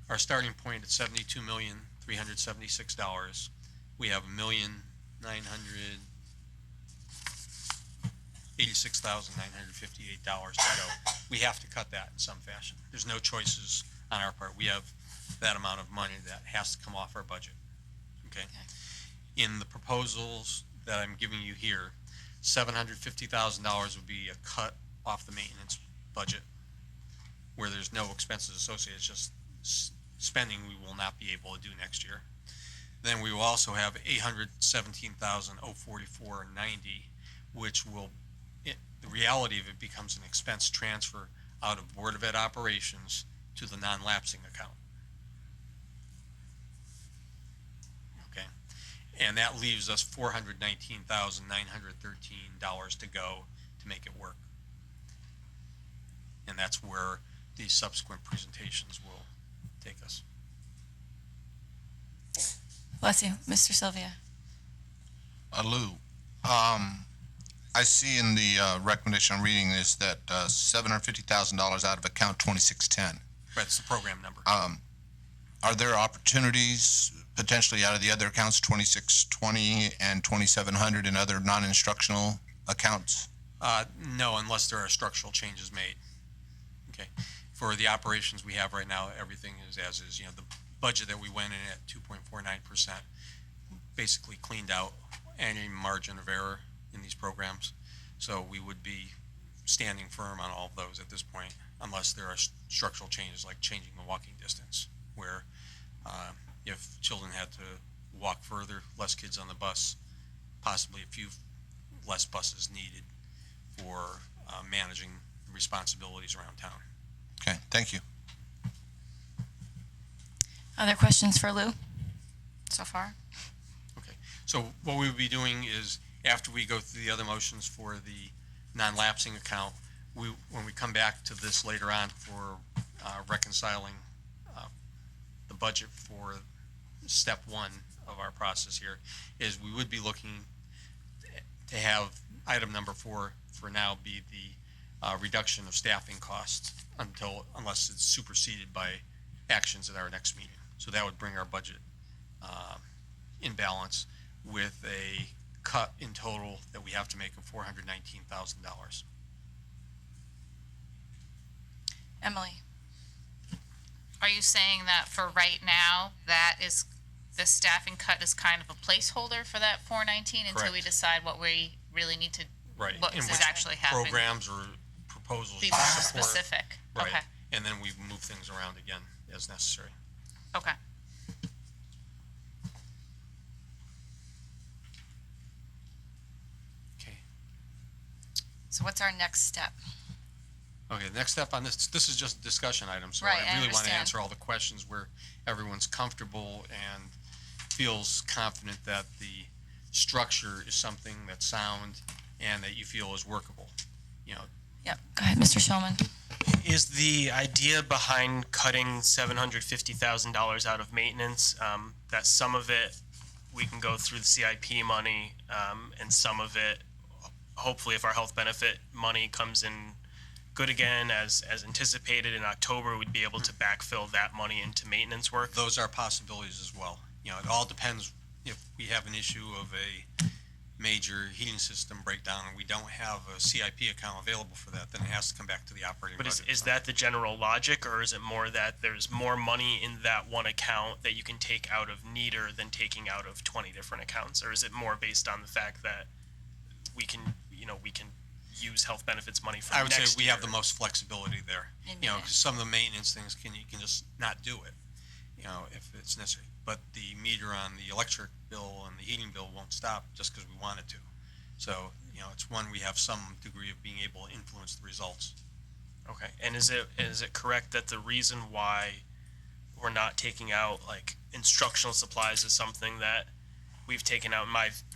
our starting point at $72,376,000, we have $1,986,958 to go. We have to cut that in some fashion. There's no choices on our part. We have that amount of money that has to come off our budget. Okay. In the proposals that I'm giving you here, $750,000 would be a cut off the maintenance budget, where there's no expenses associated. It's just spending we will not be able to do next year. Then we will also have $817,044.90, which will, the reality of it becomes an expense transfer out of Board of Ed operations to the non-lapsing account. Okay, and that leaves us $419,913 to go to make it work. And that's where the subsequent presentations will take us. Bless you. Mr. Sylvia. Lou, I see in the recommendation I'm reading is that $750,000 out of account 2610. Right, it's the program number. Are there opportunities potentially out of the other accounts, 2620 and 2700, and other non-instructional accounts? No, unless there are structural changes made. Okay. For the operations we have right now, everything is as is. The budget that we went in at 2.49% basically cleaned out any margin of error in these programs. So we would be standing firm on all of those at this point, unless there are structural changes like changing the walking distance, where if children had to walk further, less kids on the bus, possibly a few less buses needed for managing responsibilities around town. Okay, thank you. Other questions for Lou so far? Okay, so what we would be doing is, after we go through the other motions for the non-lapsing account, when we come back to this later on for reconciling the budget for step one of our process here, is we would be looking to have item number 4 for now be the reduction of staffing costs unless it's superseded by actions at our next meeting. So that would bring our budget in balance with a cut in total that we have to make of $419,000. Emily. Are you saying that for right now, that is, the staffing cut is kind of a placeholder for that 419 until we Correct. decide what we really need to, Right. what And is which actually happening? programs or proposals Be to more support. specific. Right. Okay, And then we move things around again as necessary. okay. Okay. So what's our next step? Okay, the next step on this is just a discussion item, so Right, I I really want to understand. answer all the questions where everyone's comfortable and feels confident that the structure is something that's sound and that you feel is workable. Yep. Go ahead, Mr. Shulman. Is the idea behind cutting $750,000 out of maintenance that some of it we can go through the CIP money and some of it hopefully if our health benefit money comes in good again as anticipated in October, we'd be able to backfill that money into maintenance work. Those are possibilities as well. You know, it all depends if we have an issue of a major heating system breakdown and we don't have a CIP account available for that, then it has to come back to the operating But budget. is that the general logic, or is it more that there's more money in that one account that you can take out of neither than taking out of 20 different accounts? Or is it more based on the fact that we can use health benefits money for I would next say we year? have the most flexibility there. You know, 'cause some of the maintenance things you can just not do it, you know, if it's necessary. But the meter on the electric bill and the heating bill won't stop just because we want it to. So, you know, it's one we have some degree of being able to influence the results. Okay, and is it correct that the reason why we're not taking out like instructional supplies is something that we've taken out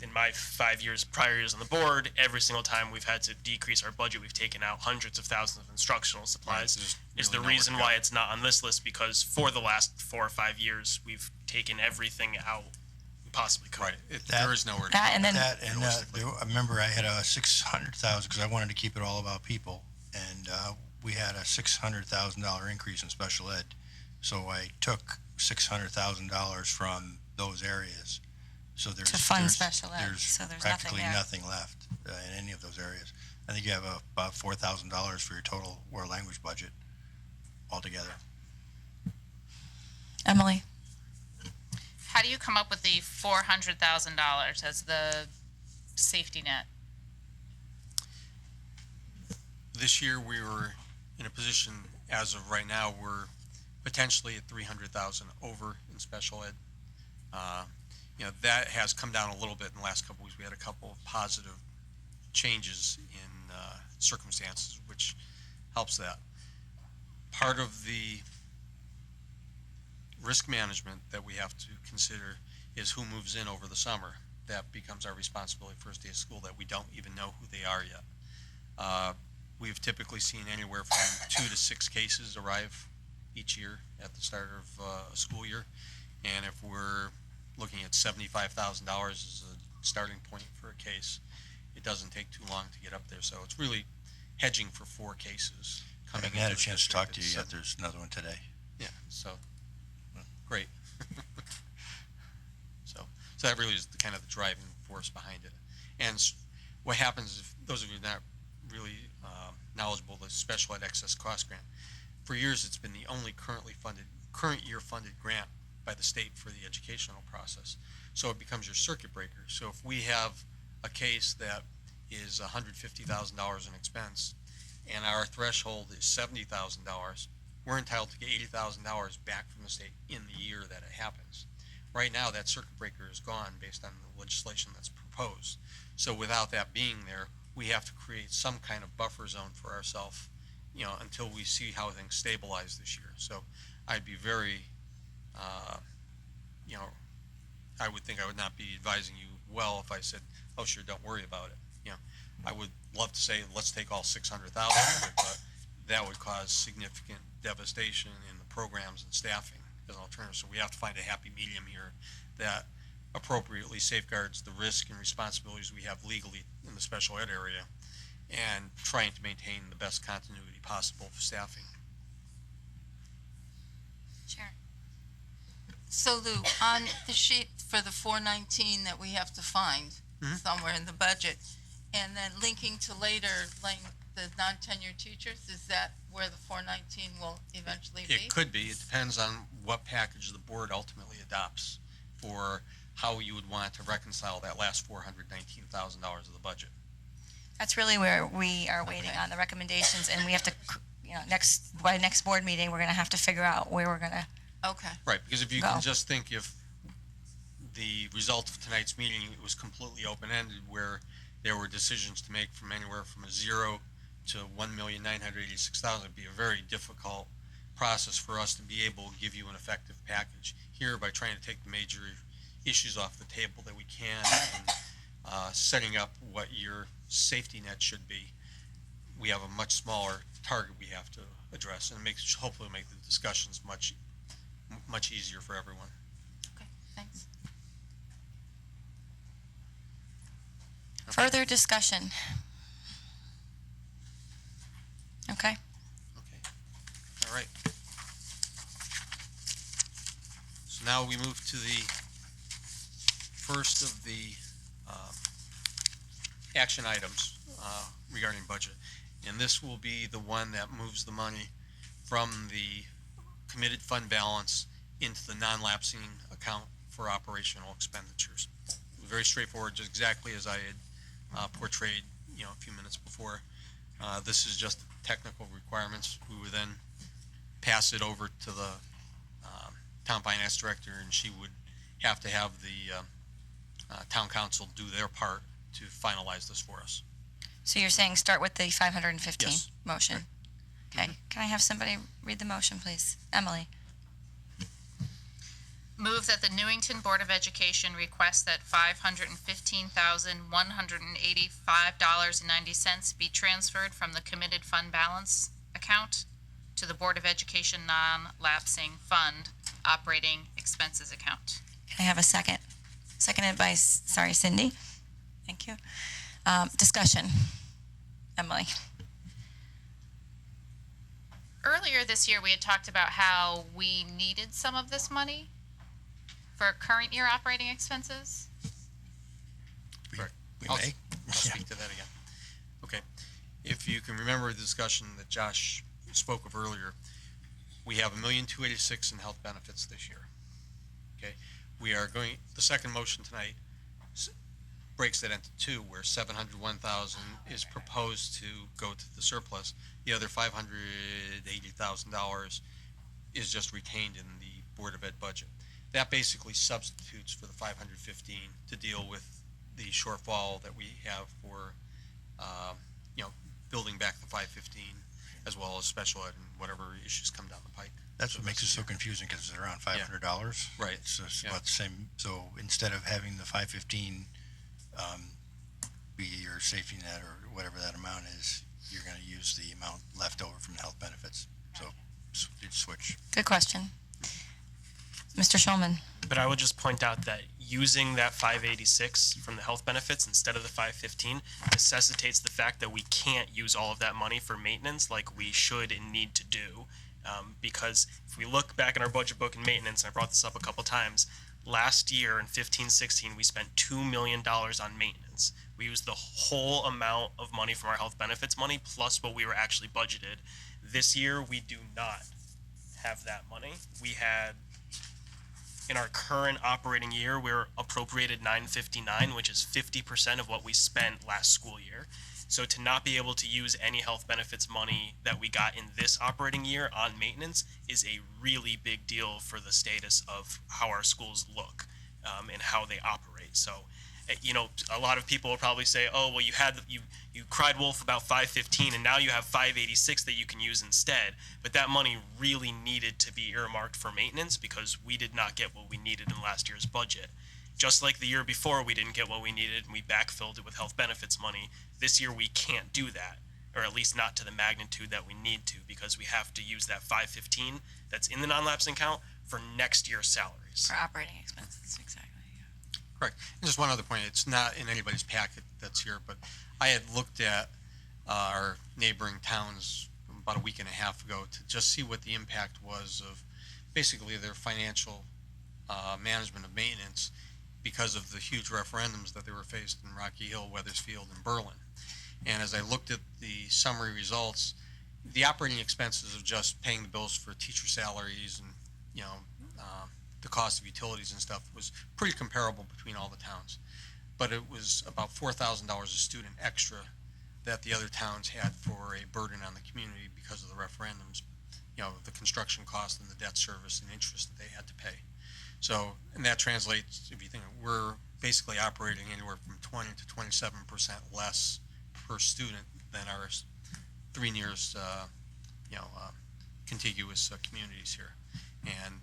in my 5 years, prior years on the board, every single time we've had to decrease our budget, we've taken out hundreds of thousands of instructional supplies. Right, Is really the nowhere reason to why go. it's not on this list because for the last 4 or 5 years, we've taken everything out we possibly could. Right. That- There is nowhere to That go. and then- That, and realistically. I remember I had a 600,000, because I wanted to keep it all about people, and we had a $600,000 increase in special ed. So I took $600,000 from those areas. So there's To fund there's- special ed, so there's nothing practically there. nothing left in any of those areas. I think you have about $4,000 for your total world language budget altogether. Emily? How do you come up with the $400,000 as the safety net? This year, we were in a position, as of right now, we're potentially at 300,000 over in special ed. You know, that has come down a little bit in the last couple weeks. We had a couple of positive changes in circumstances, which helps that. Part of the risk management that we have to consider is who moves in over the summer. That becomes our responsibility first day of school, that we don't even know who they are yet. We've typically seen anywhere from 2 to 6 cases arrive each year at the start of a school year. And if we're looking at $75,000 as a starting point for a case, it doesn't take too long to get up there. So it's really hedging for 4 cases. I coming haven't had a into the chance to district talk to at you yet. 7. There's another one today. Yeah, so, great. So that really is the kind of the driving force behind it. And what happens, if those of you not really knowledgeable, the special ed excess cost grant, for years it's been the only current year funded grant by the state for the educational process. So it becomes your circuit breaker. So if we have a case that is $150,000 in expense and our threshold is $70,000, we're entitled to get $80,000 back from the state in the year that it happens. Right now, that circuit breaker is gone based on the legislation that's proposed. So without that being there, we have to create some kind of buffer zone for ourselves, you know, until we see how things stabilize this year. So I'd be very, you know, I would think I would not be advising you well if I said, oh, sure, don't worry about it. You know, I would love to say, let's take all 600,000 of it, but that would cause significant devastation in the programs and staffing as an alternative. So we have to find a happy medium here that appropriately safeguards the risk and responsibilities we have legally in the special ed area and trying to maintain the best continuity possible for staffing. Sure. So Lou, on the sheet for the 419 that we have to find somewhere in the budget, and then linking to later, like the non-tenured teachers, is that where the 419 will eventually be? It could be. It depends on what package the board ultimately adopts for how you would want to reconcile that last $419,000 of the budget. That's really where we are waiting Okay. on the recommendations, and we have to, you know, by next board meeting, we're gonna have to figure out where we're gonna, Okay, Right, because if you Go. can just think if the result of tonight's meeting was completely open-ended where there were decisions to make from anywhere from a 0 to 1,986,000, it'd be a very difficult process for us to be able to give you an effective package. Here, by trying to take the major issues off the table that we can and setting up what your safety net should be, we have a much smaller target we have to address, and it makes, hopefully make the discussions much easier for everyone. okay, thanks. further discussion. now we move to the first of the action items regarding budget. And this will be the one that moves the money from the committed fund balance into the non-lapsing account for operational expenditures. Very straightforward, just exactly as I had portrayed, a few minutes before. This is just technical requirements. We would then pass it over to the town finance director, and she would have to have the town council do their part to finalize this for us. So you're saying start with the 515 Yes. motion? Okay. Can I have somebody read the motion, please? Emily? Move that the Newington Board of Education request that $515,185.90 be transferred from the committed fund balance account to the Board of Education non-lapsing fund operating expenses account. Can I have a second? Seconded by, Cindy. Thank you. Discussion. Emily? Earlier this year, we had talked about how we needed some of this money for current year operating expenses. I'll speak to that again. Okay. If you can remember the discussion that Josh spoke of earlier, we have $1,286,000 in health benefits this year. Okay. We are going, the second motion tonight breaks that into two, where $701,000 is proposed to go to the surplus. The other $580,000 is just retained in the Board of Ed budget. That basically substitutes for the 515 to deal with the shortfall that we have for, building back the 515, as well as special ed and whatever issues come down the pike. That's what makes it so confusing, because it's around $500. Right. It's just about the same. So instead of having the 515 be your safety net or whatever that amount is, you're going to use the amount left over from the health benefits. So you'd switch. Good question. Mr. Schulman? But I would just point out that using that 586 from the health benefits instead of the 515 necessitates the fact that we can't use all of that money for maintenance like we should and need to do. Because if we look back in our budget book in maintenance, and I brought this up a couple times, last year in 15-16, we spent $2 million on maintenance. We used the whole amount of money from our health benefits money plus what we were actually budgeted. This year, we do not have that money. We had, in our current operating year, we're appropriated $959, which is 50% of what we spent last school year. So to not be able to use any health benefits money that we got in this operating year on maintenance is a really big deal for the status of how our schools look and how they operate. So, a lot of people will probably say, oh, well, you cried wolf about 515 and now you have 586 that you can use instead. But that money really needed to be earmarked for maintenance because we did not get what we needed in last year's budget. Just like the year before, we didn't get what we needed and we backfilled it with health benefits money. This year, we can't do that, or at least not to the magnitude that we need to, because we have to use that 515 that's in the non-lapsing account for next year's salaries. For operating expenses, exactly. Correct. And just one other point, it's not in anybody's packet that's here, but I had looked at our neighboring towns about a week and a half ago to just see what the impact was of basically their financial management of maintenance because of the huge referendums that they were faced in Rocky Hill, Weathersfield, and Berlin. And as I looked at the summary results, the operating expenses of just paying the bills for teacher salaries and, the cost of utilities and stuff was pretty comparable between all the towns. But it was about $4,000 a student extra that the other towns had for a burden on the community because of the referendums, the construction cost and the debt service and interest that they had to pay. So, and that translates, if you think, we're basically operating anywhere from 20 to 27% less per student than our three nearest, contiguous communities here. And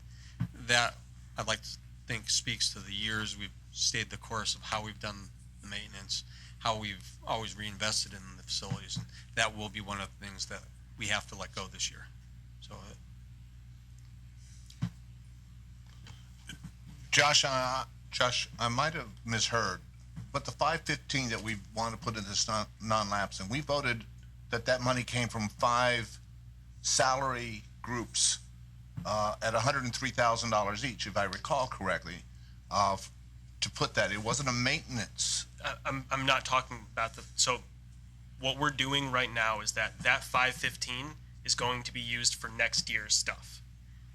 that, I'd like to think, speaks to the years we've stayed the course of how we've done the maintenance, how we've always reinvested in the facilities, and that will be one of the things that we have to let go this year. So, Josh, I might have misheard, but the 515 that we want to put in this non-lapsing, we voted that money came from 5 salary groups at $103,000 each, if I recall correctly, to put that. It wasn't a maintenance. I'm not talking about so what we're doing right now is that 515 is going to be used for next year's stuff.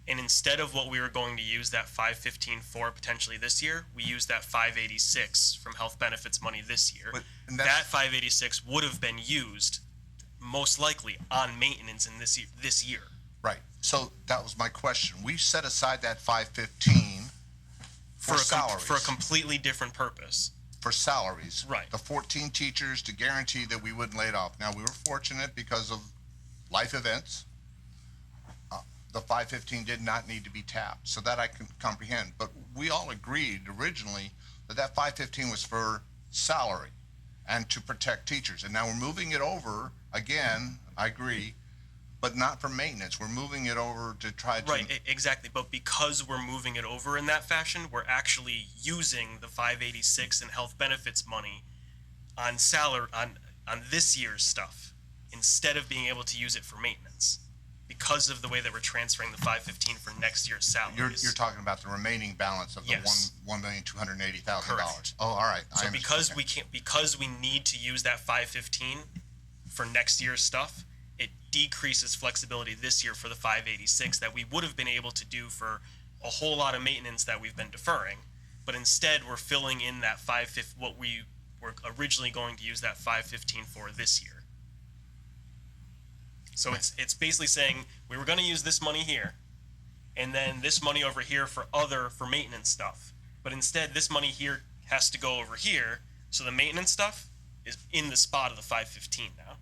And instead of what we were going to use that 515 for potentially this year, we use that 586 from health benefits money this year. And That 586 would have been used most likely on maintenance in this year. Right. So that was my question. We set aside that 515 for salaries. For a completely different purpose. For salaries. Right. The 14 teachers to guarantee that we wouldn't lay it off. Now, we were fortunate because of life events. The 515 did not need to be tapped, so that I can comprehend. But we all agreed originally that 515 was for salary and to protect teachers. And now we're moving it over, again, I agree, but not for maintenance. We're moving it over to try to... Right, exactly. But because we're moving it over in that fashion, we're actually using the 586 and health benefits money on salary, on this year's stuff, instead of being able to use it for maintenance. Because of the way that we're transferring the 515 for next year's salaries. You're talking about the remaining balance of the Yes. $1,280,000. Correct. Oh, all right. So because we need to use that 515 for next year's stuff, it decreases flexibility this year for the 586 that we would have been able to do for a whole lot of maintenance that we've been deferring. But instead, we're filling in that what we were originally going to use that 515 for this year. So it's basically saying we were going to use this money here, and then this money over here for maintenance stuff. But instead, this money here has to go over here, so the maintenance stuff is in the spot of the 515 now.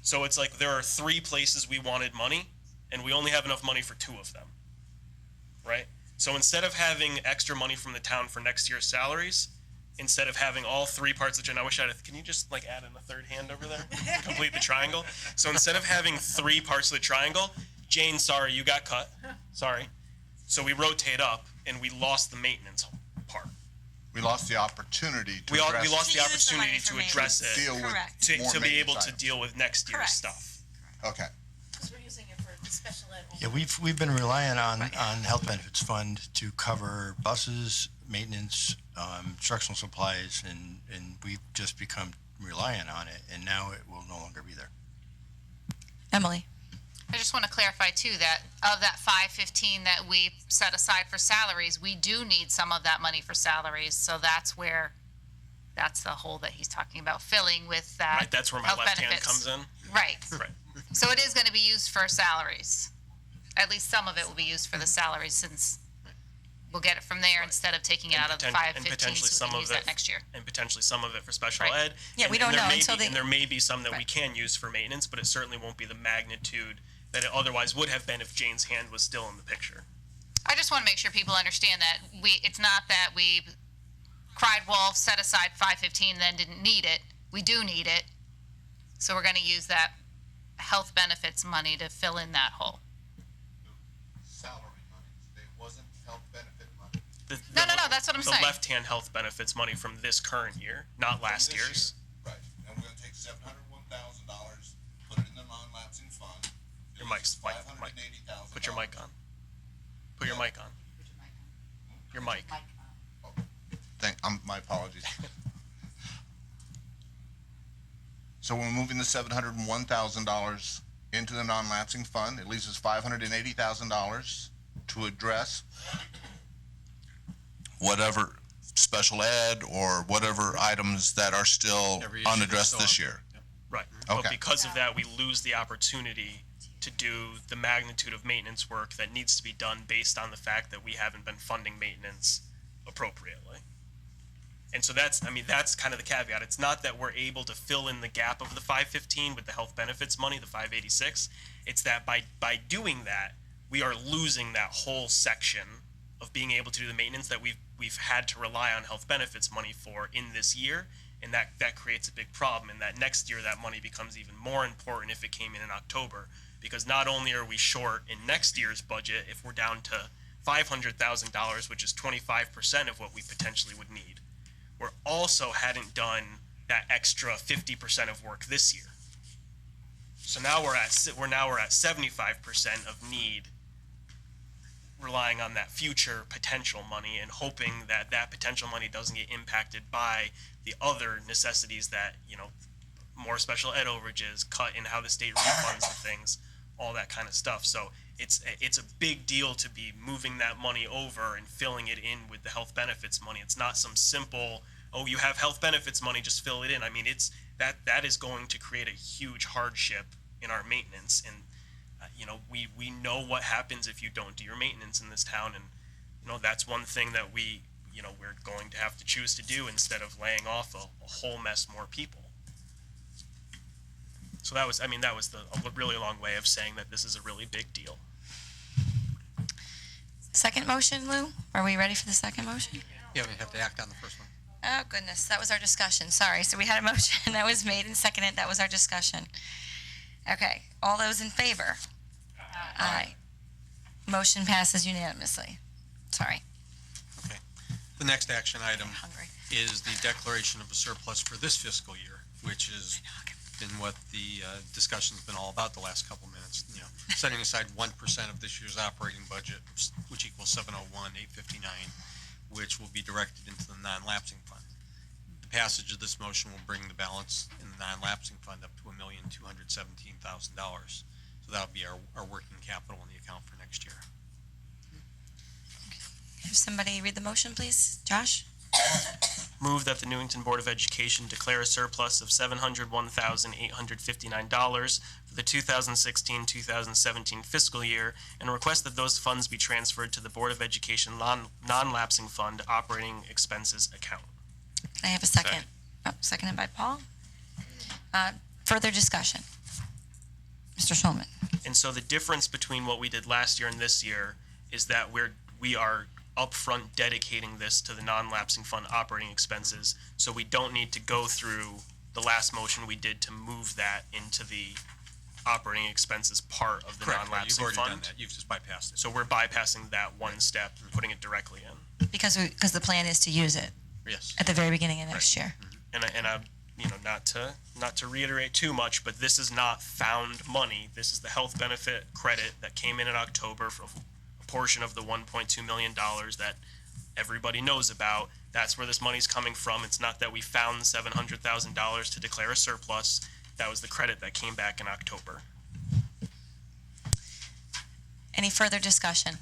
So it's like there are 3 places we wanted money, and we only have enough money for 2 of them, right? So instead of having extra money from the town for next year's salaries, instead of having all 3 parts of the triangle, I wish I had, can you just like add in a third hand over there? Complete the triangle. So instead of having 3 parts of the triangle, Jane, sorry, you got cut. Sorry. So we rotate up and we lost the maintenance part. We lost the opportunity to We address... lost the To use the money opportunity for to address it, deal with Correct. more to be able maintenance to items. deal with next year's Correct. stuff. Okay. Because we're using it for the special ed. Yeah, we've been relying on health benefits fund to cover buses, maintenance, instructional supplies, and we've just become reliant on it, and now it will no longer be there. Emily. I just want to clarify too that of that 515 that we set aside for salaries, we do need some of that money for salaries. So that's the hole that he's talking about filling with that. Right, that's where my health left hand benefits. comes in. Right. Right. So it is going to be used for salaries. At least some of it will be used for the salaries, since we'll get it from there instead of taking it out of the 515, so we can use that next year. And potentially some of it for special Right. ed. Yeah, And- we don't and there know may until be- they- And there may be some that we Right. can use for maintenance, but it certainly won't be the magnitude that it otherwise would have been if Jane's hand was still in the picture. I just want to make sure people understand that it's not that we cried wolf, set aside 515, then didn't need it. We do need it. So we're going to use that health benefits money to fill in that hole. Salary money. It wasn't health benefit money. No, that's what I'm saying. The left-hand health benefits money from this current year, not last This year's. year. Right. And we're gonna take $701,000, put it in the non-lapsing fund. Your mic's, Mike, $580,000. put your mic on. Put your mic on. Your mic. My apologies. So we're moving the $701,000 into the non-lapsing fund. It leaves us $580,000 to address whatever special ed or whatever items that are still Every issue unaddressed that's this still year. Right. Okay. But because of that, we lose the opportunity to do the magnitude of maintenance work that needs to be done based on the fact that we haven't been funding maintenance appropriately. And so that's kind of the caveat. It's not that we're able to fill in the gap of the 515 with the health benefits money, the 586. It's that by doing that, we are losing that whole section of being able to do the maintenance that we've had to rely on health benefits money for in this year. And that creates a big problem. And that next year, that money becomes even more important if it came in October. Because not only are we short in next year's budget, if we're down to $500,000, which is 25% of what we potentially would need, we also hadn't done that extra 50% of work this year. So now we're at 75% of need, relying on that future potential money and hoping that that potential money doesn't get impacted by the other necessities that, more special ed overages, cut in how the state refunds the things, all that kind of stuff. So it's a big deal to be moving that money over and filling it in with the health benefits money. It's not some simple, oh, you have health benefits money, just fill it in. I mean, it's that is going to create a huge hardship in our maintenance. And we know what happens if you don't do your maintenance in this town, and that's one thing that we're going to have to choose to do instead of laying off a whole mess more people. So that was a really long way of saying that this is a really big deal. Second motion, Lou? Are we ready for the second motion? Yeah, we have to act on the first one. Oh, goodness. That was our discussion. Sorry. So we had a motion that was made and seconded. That was our discussion. Okay. All those in favor? Aye. Motion passes unanimously. Sorry. Okay. The next action item Hungry. is the declaration of a surplus for this fiscal year, which has been what the discussion's been all about the last couple minutes. Setting aside 1% of this year's operating budget, which equals $701,859, which will be directed into the non-lapsing fund. The passage of this motion will bring the balance in the non-lapsing fund up to $1,217,000. So that'll be our working capital in the account for next year. Have somebody read the motion, please? Josh? Move that the Newington Board of Education declare a surplus of $701,859 for the 2016-2017 fiscal year and request that those funds be transferred to the Board of Education non-lapsing fund operating expenses account. Can I have a second? Seconded by Paul. Further discussion. Mr. Schulman. And so the difference between what we did last year and this year is that we are upfront dedicating this to the non-lapsing fund operating expenses, so we don't need to go through the last motion we did to move that into the operating expenses part of the non-lapsing You've already fund. done that. You've just bypassed it. So we're bypassing that one step and putting it directly in. Because the plan is to use it Yes. at the very beginning of next year. And I not to reiterate too much, but this is not found money. This is the health benefit credit that came in October for a portion of the $1.2 million that everybody knows about. That's where this money's coming from. It's not that we found $700,000 to declare a surplus. That was the credit that came back in October. Any further discussion?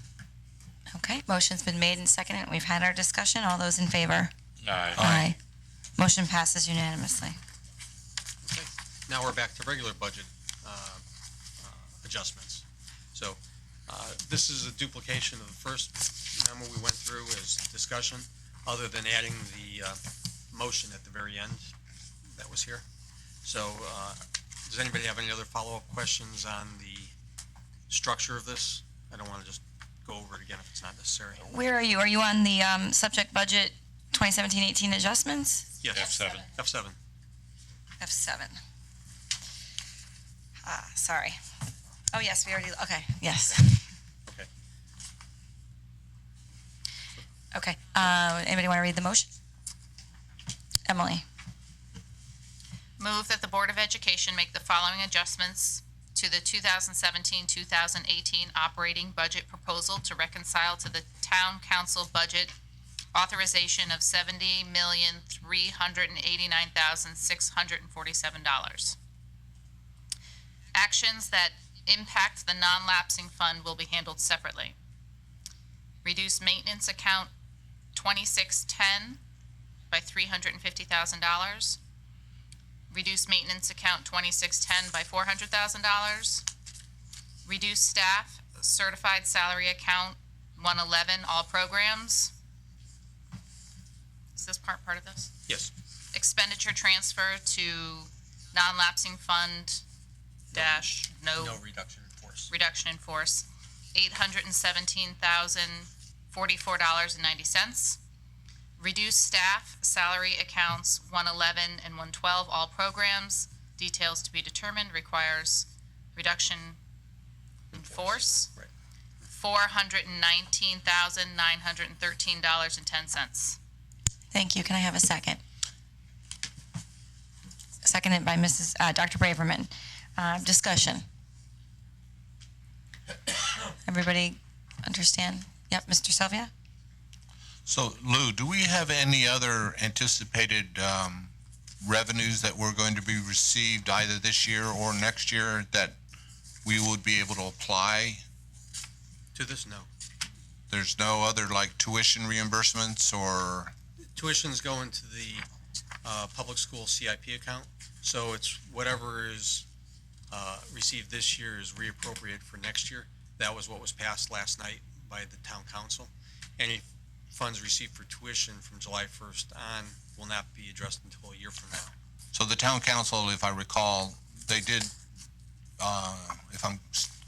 Okay, motion's been made and seconded. We've had our discussion. All those in favor? Aye. Motion passes unanimously. Okay. Now we're back to regular budget adjustments. So this is a duplication of the first memo we went through as discussion, other than adding the motion at the very end that was here. So does anybody have any other follow-up questions on the structure of this? I don't want to just go over it again if it's not necessary. Where are you? Are you on the subject budget 2017-18 adjustments? Yes. F7. F7. F7. Sorry. Oh, yes, we already, okay, yes. Okay. Okay, anybody want to read the motion? Emily? Move that the Board of Education make the following adjustments to the 2017-2018 operating budget proposal to reconcile to the Town Council budget authorization of $70,389,647. Actions that impact the non-lapsing fund will be handled separately. Reduce maintenance account 2610 by $350,000. Reduce maintenance account 2610 by $400,000. Reduce staff certified salary account 111 all programs. Is this part of this? Yes. Expenditure transfer to non-lapsing fund dash No reduction in force. reduction in force, $817,044.90. Reduce staff salary accounts 111 and 112 all programs. Details to be determined, requires reduction in force. Right. $419,913.10. Thank you. Can I have a second? Seconded by Dr. Braverman. Discussion. Everybody understand? Yep, Mr. Sylvia? So Lou, do we have any other anticipated revenues that we're going to be received either this year or next year that we would be able to apply? To this, no. There's no other like tuition reimbursements or? Tuitions go into the public school CIP account, so it's whatever is received this year is reappropriated for next year. That was what was passed last night by the town council. Any funds received for tuition from July 1st on will not be addressed until a year from now. So the town council, if I recall, they did,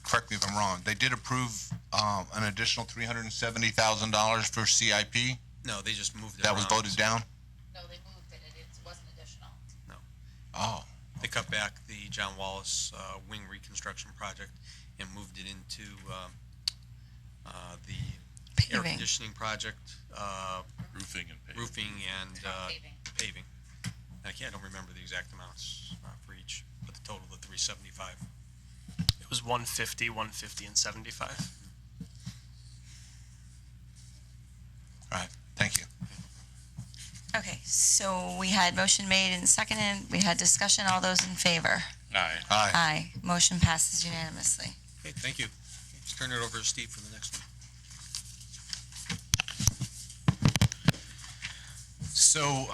correct me if I'm wrong, they did approve an additional $370,000 for CIP? No, they just moved it That was around. voted down? No, they moved it. It wasn't additional. Oh, They cut back the John Wallace wing reconstruction project and moved it into the air Paving. conditioning project, Roofing and paving. roofing and Paving. paving. I don't remember the exact amounts for each, but the total of 375. It was 150, 150, and 75. all right, thank you. Okay, so we had motion made and seconded. We had discussion. All those in favor? Aye. Aye. Aye. Motion passes unanimously. Okay, thank you. Let's turn it over to Steve for the next one. So,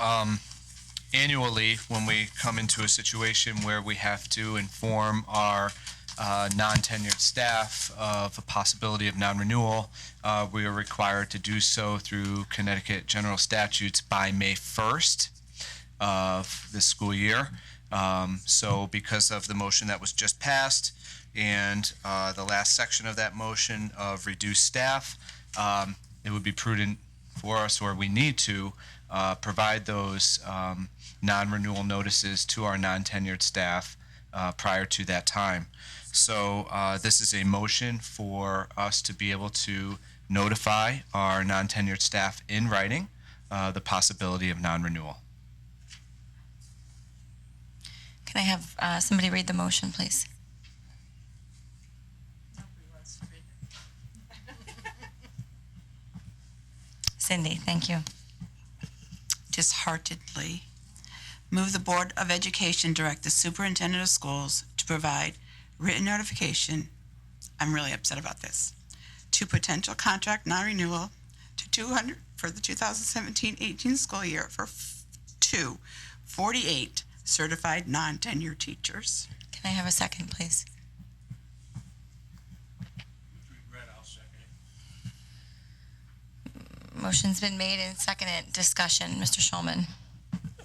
annually, when we come into a situation where we have to inform our non-tenured staff of a possibility of non-renewal, we are required to do so through Connecticut general statutes by May 1st of this school year. So because of the motion that was just passed and the last section of that motion of reduced staff, it would be prudent for us, or we need to, provide those non-renewal notices to our non-tenured staff prior to that time. So this is a motion for us to be able to notify our non-tenured staff in writing the possibility of non-renewal. Can I have somebody read the motion, please? Cindy, thank you. Disheartedly, move the Board of Education direct the superintendent of schools to provide written notification, I'm really upset about this, to potential contract non-renewal to 200 for the 2017-18 school year for 48 certified non-tenured teachers. Can I have a second, please? Motion's been made and seconded. Discussion. Mr. Schulman.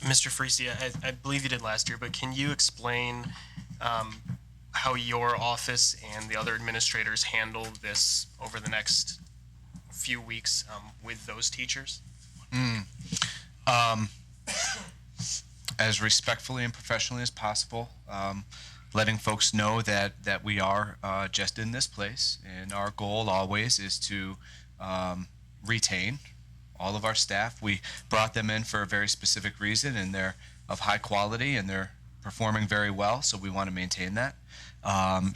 Mr. Friesi, I believe you did last year, but can you explain how your office and the other administrators handle this over the next few weeks with those teachers? As respectfully and professionally as possible, letting folks know that we are just in this place, and our goal always is to retain all of our staff. We brought them in for a very specific reason, and they're of high quality and they're performing very well, so we want to maintain that.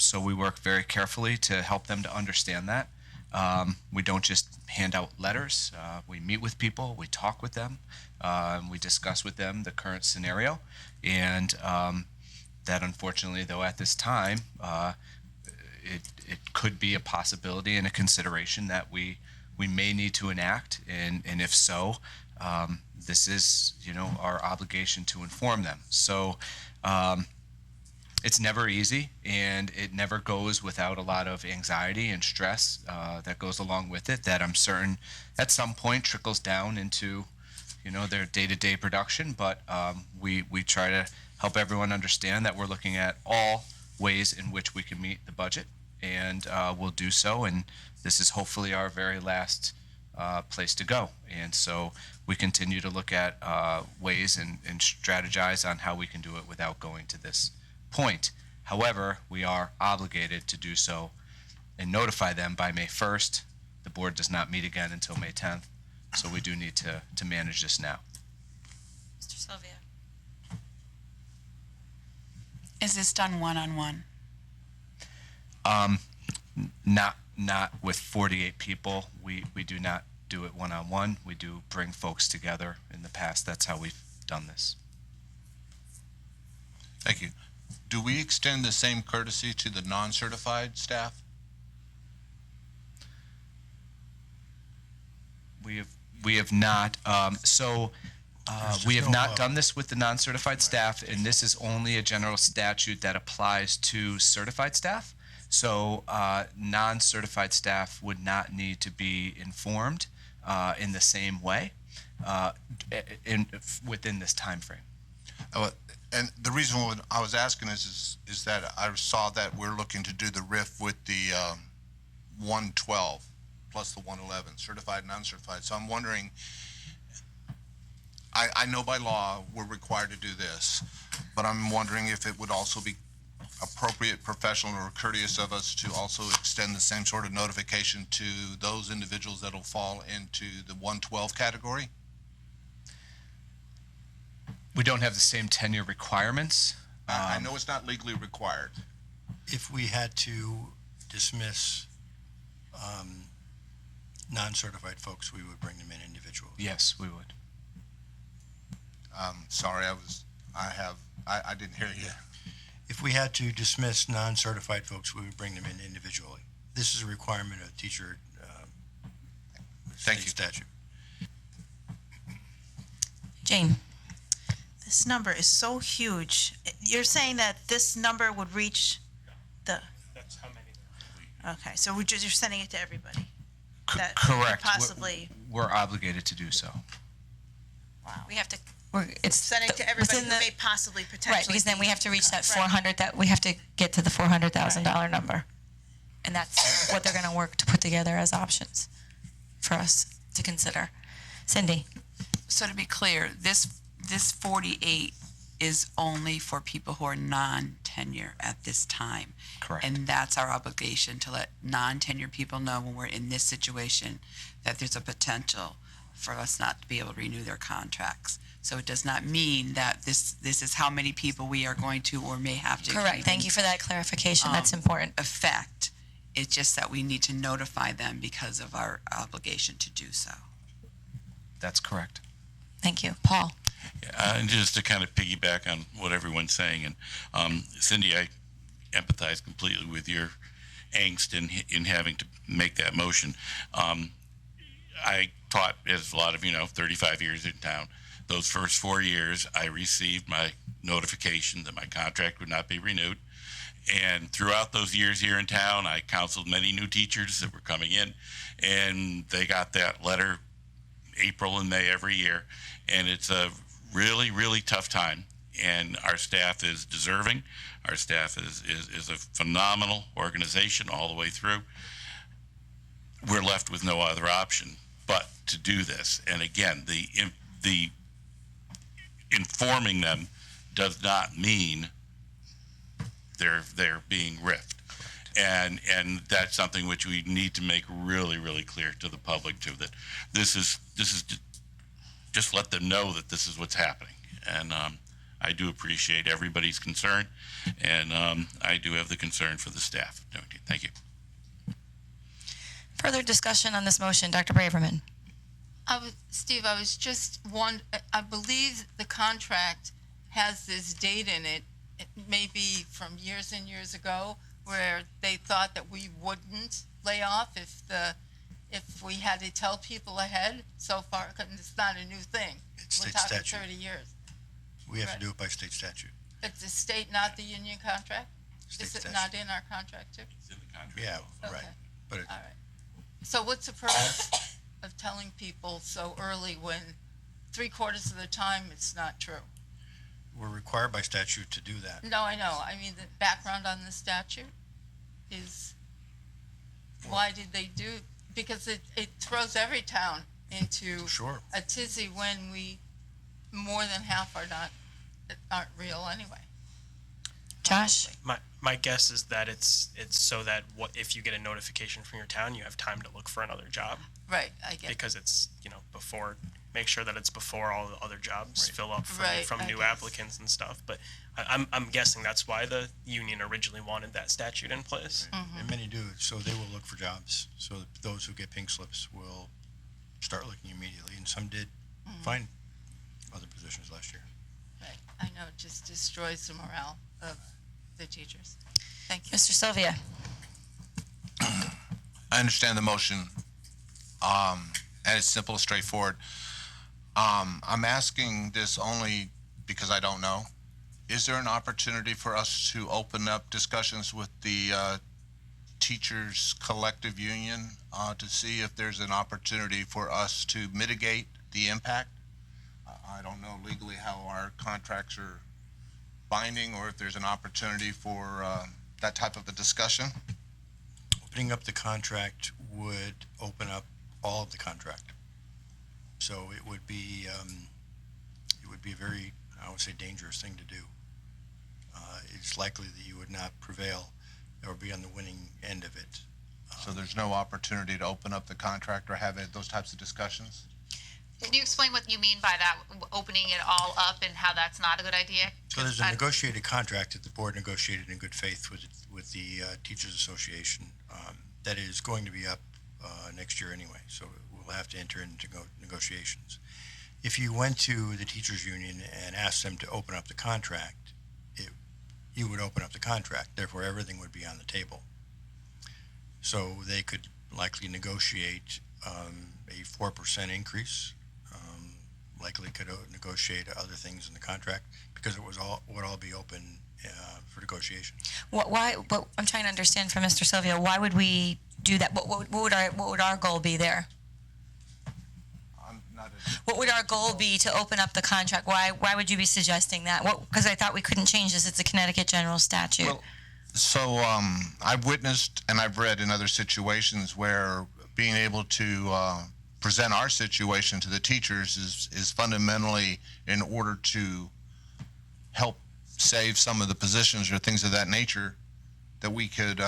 So we work very carefully to help them to understand that. We don't just hand out letters. We meet with people, we talk with them, we discuss with them the current scenario, and that unfortunately, though, at this time, it could be a possibility and a consideration that we may need to enact, and if so, this is, our obligation to inform them. So it's never easy, and it never goes without a lot of anxiety and stress that goes along with it, that I'm certain at some point trickles down into, their day-to-day production. But we try to help everyone understand that we're looking at all ways in which we can meet the budget, and we'll do so. And this is hopefully our very last place to go. And so we continue to look at ways and strategize on how we can do it without going to this point. However, we are obligated to do so and notify them by May 1st. The board does not meet again until May 10th, so we do need to manage this now. Mr. Sylvia. Is this done one-on-one? Not with 48 people. We do not do it one-on-one. We do bring folks together. In the past, that's how we've done this. Thank you. Do we extend the same courtesy to the non-certified staff? We have not. We have not done this with the non-certified staff, and this is only a general statute that applies to certified staff. So non-certified staff would not need to be informed in the same way within this time frame. And the reason I was asking is that I saw that we're looking to do the RIF with the 112 plus the 111, certified, non-certified. So I'm wondering, I know by law we're required to do this, but I'm wondering if it would also be appropriate, professional, or courteous of us to also extend the same sort of notification to those individuals that'll fall into the 112 category? We don't have the same tenure requirements. I know it's not legally required. If we had to dismiss non-certified folks, we would bring them in individually. Yes, we would. Sorry, I didn't hear you. If we had to dismiss non-certified folks, we would bring them in individually. This is a requirement of teacher state statute. Jane. This number is so huge. You're saying that this number would reach the, That's how many there are. okay, so you're sending it to everybody? That Correct. Possibly, We're obligated to do so. We have to. it's sending to everybody who may possibly potentially. Right, because then we have to reach that Right. 400. That we have to get to the $400,000 number, and that's what they're going to work to put together as options for us to consider. Cindy. So to be clear, this 48 is only for people who are non-tenure at this time. Correct. And that's our obligation, to let non-tenure people know when we're in this situation that there's a potential for us not to be able to renew their contracts. So it does not mean that this is how many people we are going to or may have to. Correct. Thank you for that clarification. That's important. Affect. It's just that we need to notify them because of our obligation to do so. That's correct. Thank you. Paul. And just to kind of piggyback on what everyone's saying, and Cindy, I empathize completely with your angst in having to make that motion. I taught, as a lot of you know, 35 years in town. Those first 4 years, I received my notification that my contract would not be renewed. And throughout those years here in town, I counseled many new teachers that were coming in, and they got that letter April and May every year. And it's a really, really tough time. And our staff is deserving. Our staff is a phenomenal organization all the way through. We're left with no other option but to do this. And again, the informing them does not mean they're being riffed. And that's something which we need to make really, really clear to the public too, that this is just let them know that this is what's happening. And I do appreciate everybody's concern, and I do have the concern for the staff. Thank you. Further discussion on this motion, Dr. Braverman. Steve, I was just I believe the contract has this date in it. It may be from years and years ago, where they thought that we wouldn't lay off if we had to tell people ahead. So far, it's not a new thing. It's We're state talking statute. 30 years. We have Right. to do it by state statute. It's the state, not the union contract? State Is it statute. not in our contract too? It's in the contract. Yeah, Okay. right. But it, All right. So what's the purpose of telling people so early when 3/4 of the time it's not true? we're required by statute to do that. No, I know. I mean, the background on the statute is, why did they do, because it throws every town into Sure. a tizzy when more than half aren't real anyway. Josh? My guess is that it's so that if you get a notification from your town, you have time to look for another job, Right, I get it. because it's before make sure that it's before all the other jobs fill up Right, from I new guess. applicants and stuff. But I'm guessing that's why the union originally wanted that statute in place. And many do, so they will look for jobs. So those who get pink slips will start looking immediately, and some did find other positions last year. Right. I know it just destroys the morale of the teachers. Thank you. Mr. Sylvia. I understand the motion, and it's simple, straightforward. I'm asking this only because I don't know. Is there an opportunity for us to open up discussions with the teachers collective union to see if there's an opportunity for us to mitigate the impact? I don't know legally how our contracts are binding, or if there's an opportunity for that type of a discussion. Opening up the contract would open up all of the contract. So it would be a very, I would say, dangerous thing to do. It's likely that you would not prevail or be on the winning end of it. So there's no opportunity to open up the contract or have those types of discussions? Can you explain what you mean by that, opening it all up, and how that's not a good idea? So there's a negotiated contract that the board negotiated in good faith with the Teachers Association that is going to be up next year anyway. So we'll have to enter into negotiations. If you went to the teachers union and asked them to open up the contract, you would open up the contract. Therefore, everything would be on the table. So they could likely negotiate a 4% increase. Likely could negotiate other things in the contract because it would all be open for negotiation. Why? What I'm trying to understand from Mr. Sylvia, why would we do that? What would our goal be there? What would our goal be to open up the contract? Why would you be suggesting that? Because I thought we couldn't change this. It's a Connecticut general statute. Well, so I've witnessed and I've read in other situations where being able to present our situation to the teachers is fundamentally in order to help save some of the positions or things of that nature, that we could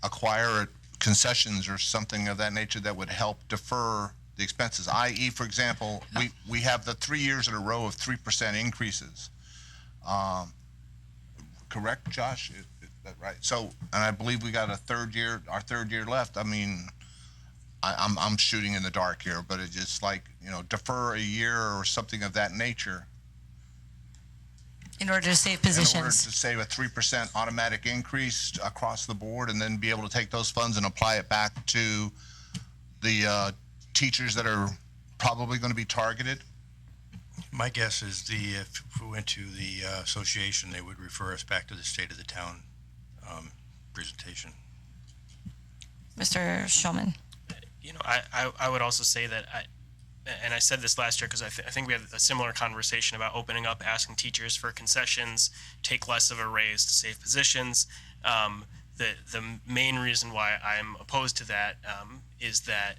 acquire concessions or something of that nature that would help defer the expenses. I.e., for example, we have the 3 years in a row of 3% increases. Correct, Josh? Is that right? So, and I believe we got our third year left. I mean, I'm shooting in the dark here, but it's just like, defer a year or something of that nature. In order to save In order positions. to save a 3% automatic increase across the board, and then be able to take those funds and apply it back to the teachers that are probably going to be targeted. My guess is if we went to the association, they would refer us back to the state of the town presentation. Mr. Schulman. I would also say that and I said this last year because I think we had a similar conversation about opening up, asking teachers for concessions, take less of a raise to save positions. The main reason why I'm opposed to that is that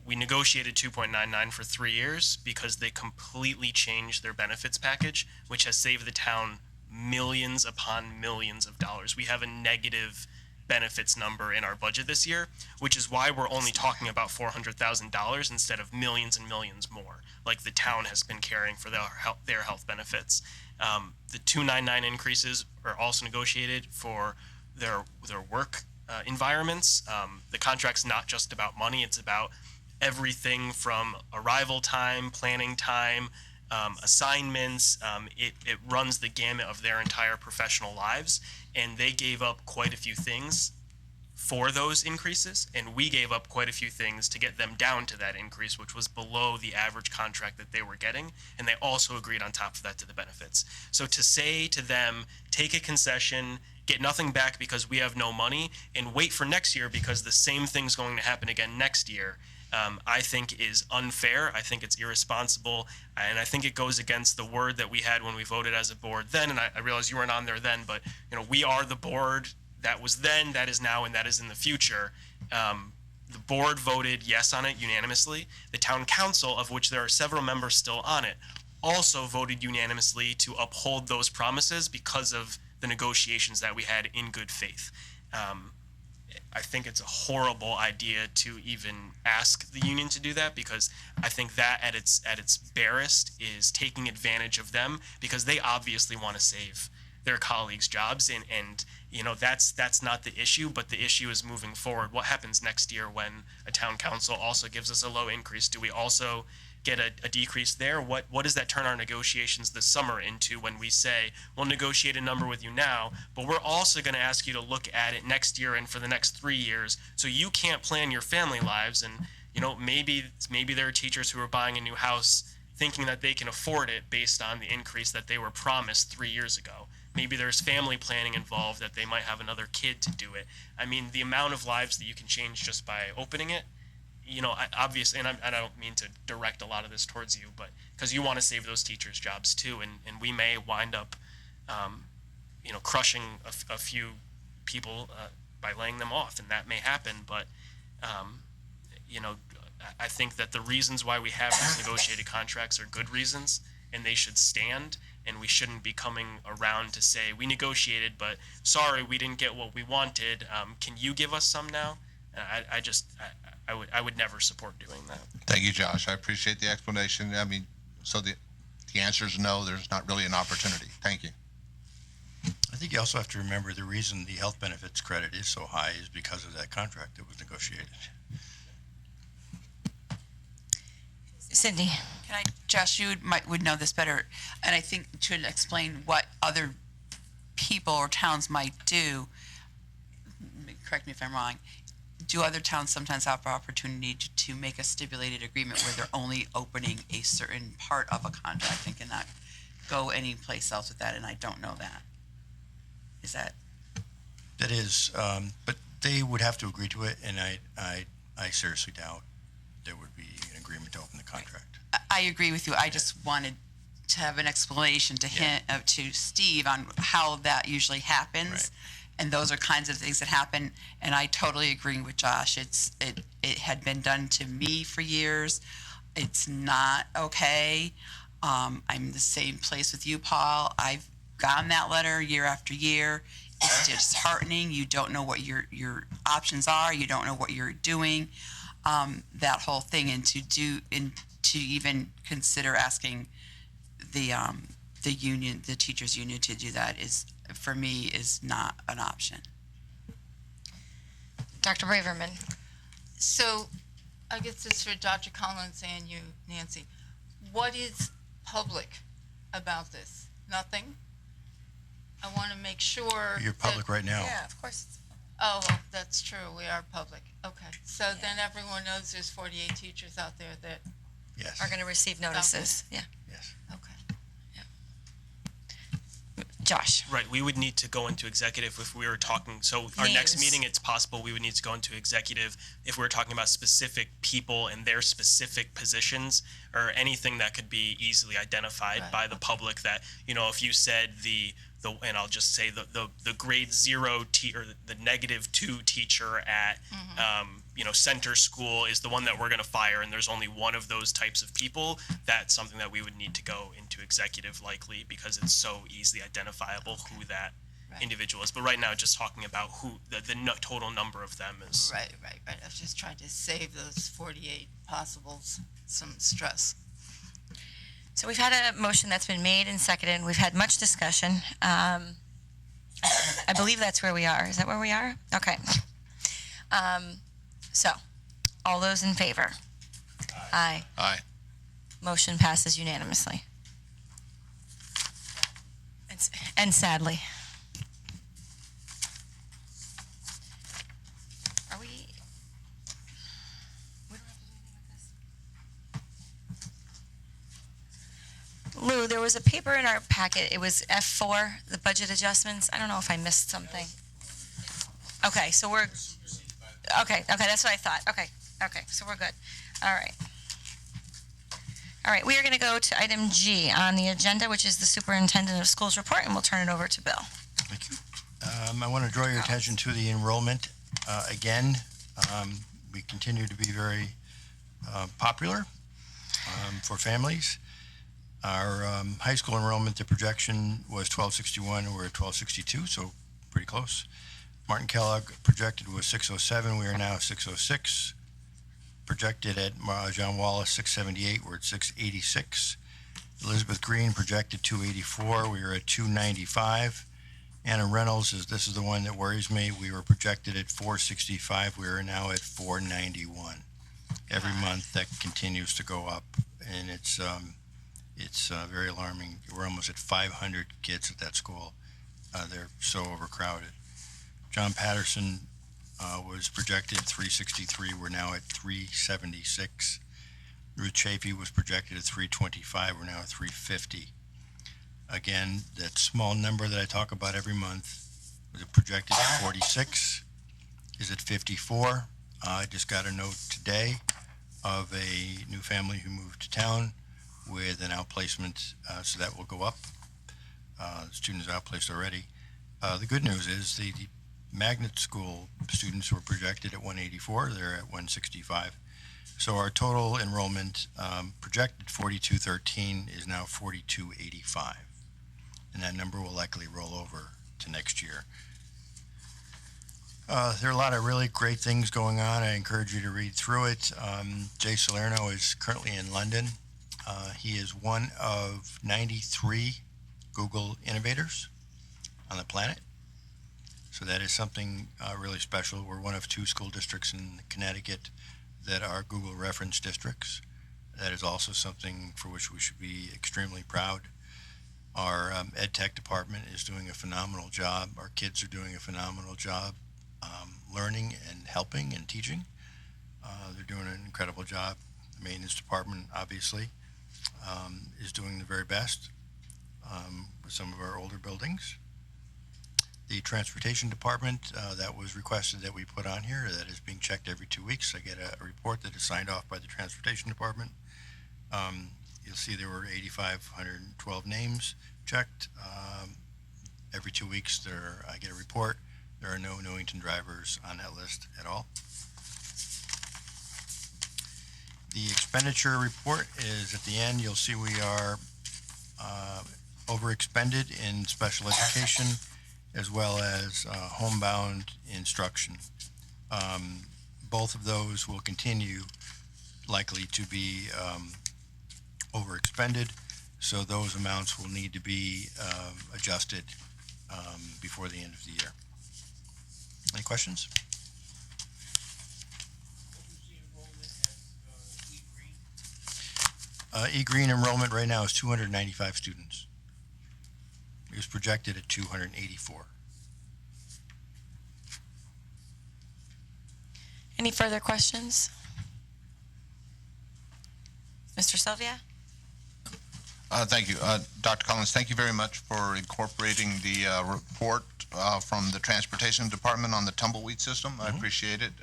we negotiated 2.99 for 3 years because they completely changed their benefits package, which has saved the town millions upon millions of dollars. We have a negative benefits number in our budget this year, which is why we're only talking about $400,000 instead of millions and millions more, like the town has been carrying for their health benefits. The 299 increases are also negotiated for their work environments. The contract's not just about money; it's about everything from arrival time, planning time, assignments. It runs the gamut of their entire professional lives, and they gave up quite a few things for those increases, and we gave up quite a few things to get them down to that increase, which was below the average contract that they were getting, and they also agreed on top of that to the benefits. So to say to them, take a concession, get nothing back because we have no money, and wait for next year because the same thing's going to happen again next year, I think is unfair. I think it's irresponsible, and I think it goes against the word that we had when we voted as a board then, and I realize you weren't on there then, but we are the board that was then, that is now, and that is in the future. The board voted yes on it unanimously. The town council, of which there are several members still on it, also voted unanimously to uphold those promises because of the negotiations that we had in good faith. I think it's a horrible idea to even ask the union to do that, because I think that at its barest is taking advantage of them, because they obviously want to save their colleagues' jobs, and you know, that's not the issue, but the issue is moving forward. What happens next year when a town council also gives us a low increase? Do we also get a decrease there? What does that turn our negotiations this summer into when we say we'll negotiate a number with you now, but we're also going to ask you to look at it next year and for the next 3 years, so you can't plan your family lives? And you know, maybe there are teachers who are buying a new house thinking that they can afford it based on the increase that they were promised 3 years ago. Maybe there's family planning involved, that they might have another kid to do it. I mean, the amount of lives that you can change just by opening it, you know, obviously, and I don't mean to direct a lot of this towards you, but because you want to save those teachers' jobs too, and we may wind up, you know, crushing a few people by laying them off, and that may happen. But, you know, I think that the reasons why we have these negotiated contracts are good reasons, and they should stand. And we shouldn't be coming around to say, we negotiated, but sorry, we didn't get what we wanted. Can you give us some now? I would never support doing that. Thank you, Josh. I appreciate the explanation. I mean, so the answer is no, there's not really an opportunity. Thank you. I think you also have to remember the reason the health benefits credit is so high is because of that contract that was negotiated. Cindy. Can I, Josh, you would know this better, and I think to explain what other people or towns might do, correct me if I'm wrong, do other towns sometimes have the opportunity to make a stipulated agreement where they're only opening a certain part of a contract and cannot go any place else with that? And I don't know that. Is that? That is, but they would have to agree to it, and I seriously doubt there would be an agreement to open the contract. I agree with you. I just wanted to have an explanation to him, to Steve, on how that usually happens. Right. And those are kinds of things that happen. And I totally agree with Josh. It had been done to me for years. It's not okay. I'm in the same place with you, Paul. I've gotten that letter year after year. It's disheartening. You don't know what your options are. You don't know what you're doing. That whole thing, and to even consider asking the union, the teachers union, to do that is, for me, is not an option. Dr. Braverman. So I guess this is for Dr. Collins and you, Nancy. What is public about this? Nothing? I want to make sure. You're public right now. Yeah, of course. Oh, well, that's true. We are public. Okay. So then everyone knows there's 48 teachers out there that Yes. Are going to receive notices. Yeah. Yes. Okay. Josh. Right, we would need to go into executive if we were talking, so our next Names. meeting, it's possible we would need to go into executive if we were talking about specific people and their specific positions, or anything that could be easily identified Right, by the public, that, you know, if you said the and I'll just say the grade 0 or the -2 teacher at you know, center school is the one that we're going to fire, and there's only one of those types of people, that's something that we would need to go into executive likely, because it's so easily identifiable who that individual is. But right now, just talking about who the total number of them is. Right. I was just trying to save those 48 possibles some stress. So we've had a motion that's been made and seconded. We've had much discussion. I believe that's where we are. Is that where we are? Okay. So, all those in favor? Aye. Aye. Motion passes unanimously. And sadly. Are we? We don't have to do anything with this. Lou, there was a paper in our packet. It was F4, the budget adjustments. I don't know if I missed something. Okay, so we're. Okay, that's what I thought. Okay, so we're good. All right, we are going to go to item G on the agenda, which is the superintendent of schools report, and we'll turn it over to Bill. Thank you. I want to draw your attention to the enrollment. Again, we continue to be very popular for families. Our high school enrollment, the projection was 1261, and we're at 1262, so pretty close. Martin Kellogg projected was 607. We are now 606. Projected at John Wallace 678. We're at 686. Elizabeth Green projected 284. We are at 295. Anna Reynolds this is the one that worries me. We were projected at 465. We are now at 491. Every month that continues to go up, and it's very alarming. We're almost at 500 kids at that school. They're so overcrowded. John Patterson was projected 363. We're now at 376. Ruth Chafee was projected at 325. We're now at 350. Again, that small number that I talk about every month was projected at 46. Is at 54. I just got a note today of a new family who moved to town with an outplacement, so that will go up. The students are outplaced already. The good news is the magnet school students were projected at 184. They're at 165. So our total enrollment projected 4213 is now 4285. And that number will likely roll over to next year. There are a lot of really great things going on. I encourage you to read through it. Jay Salerno is currently in London. He is one of 93 Google innovators on the planet. So that is something really special. We're one of 2 school districts in Connecticut that are Google reference districts. That is also something for which we should be extremely proud. Our ed tech department is doing a phenomenal job. Our kids are doing a phenomenal job learning and helping and teaching. They're doing an incredible job. The maintenance department, obviously, is doing the very best with some of our older buildings. The transportation department, that was requested that we put on here, that is being checked every 2 weeks. I get a report that is signed off by the transportation department. You'll see there were 8,512 names checked. Every 2 weeks I get a report. There are no Newington drivers on that list at all. The expenditure report is at the end. You'll see we are overexpended in special education as well as homebound instruction. Both of those will continue likely to be overexpended, so those amounts will need to be adjusted before the end of the year. Any questions? E-Green enrollment right now is 295 students. It was projected at 284. Any further questions? Mr. Sylvia? Thank you. Dr. Collins, thank you very much for incorporating the report from the Transportation Department on the tumbleweed system. I appreciate it.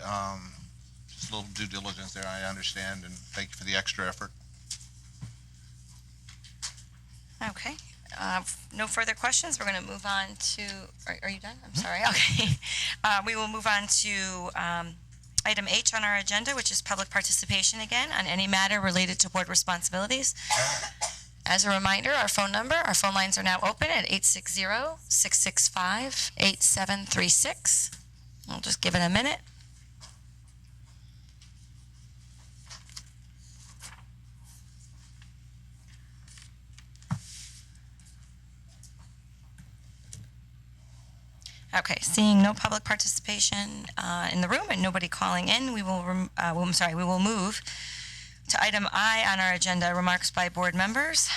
Just a little due diligence there, I understand, and thank you for the extra effort. Okay. No further questions. We're going to move on to, are you done? I'm sorry. Okay. We will move on to item H on our agenda, which is public participation again on any matter related to board responsibilities. As a reminder, our phone lines are now open at 860-665-8736. We'll just give it a minute. Okay, seeing no public participation in the room and nobody calling in, we will move to item I on our agenda, remarks by board members.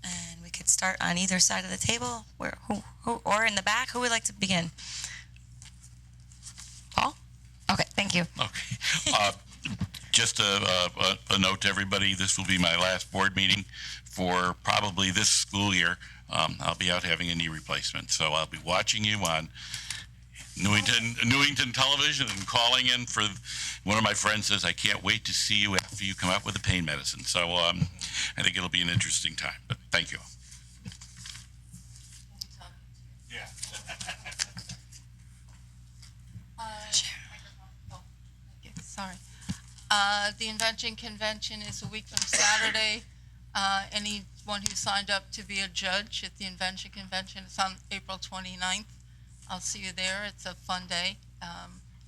And we could start on either side of the table, who or in the back. Who would like to begin? Paul? Okay, thank you. Okay. Just a note to everybody, this will be my last board meeting for probably this school year. I'll be out having a knee replacement, so I'll be watching you on Newington television and calling in for one of my friends says, I can't wait to see you after you come up with the pain medicine. So I think it'll be an interesting time, but thank you. Yeah. Sorry. The Invention Convention is a week from Saturday. Anyone who signed up to be a judge at the Invention Convention, it's on April 29th. I'll see you there. It's a fun day.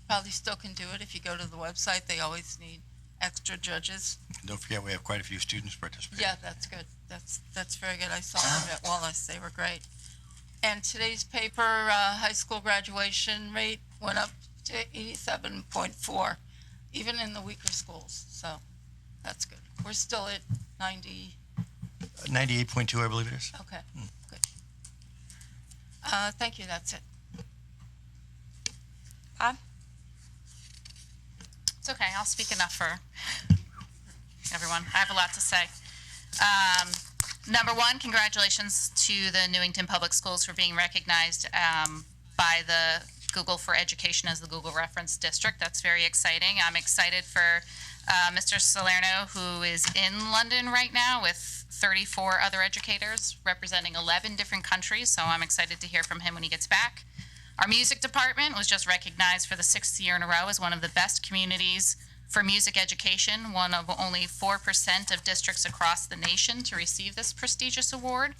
Probably still can do it if you go to the website. They always need extra judges. Don't forget, we have quite a few students participating. Yeah, that's good. That's very good. I saw them at Wallace. They were great. And today's paper, high school graduation rate went up to 87.4, even in the weaker schools. So that's good. We're still at 90. 98.2, I believe it is. Okay, good. Thank you. That's it. Bob? It's okay. I'll speak enough for everyone. I have a lot to say. Number one, congratulations to the Newington Public Schools for being recognized by the Google for Education as the Google Reference District. That's very exciting. I'm excited for Mr. Salerno, who is in London right now with 34 other educators representing 11 different countries, so I'm excited to hear from him when he gets back. Our music department was just recognized for the 6th year in a row as one of the best communities for music education, one of only 4% of districts across the nation to receive this prestigious award.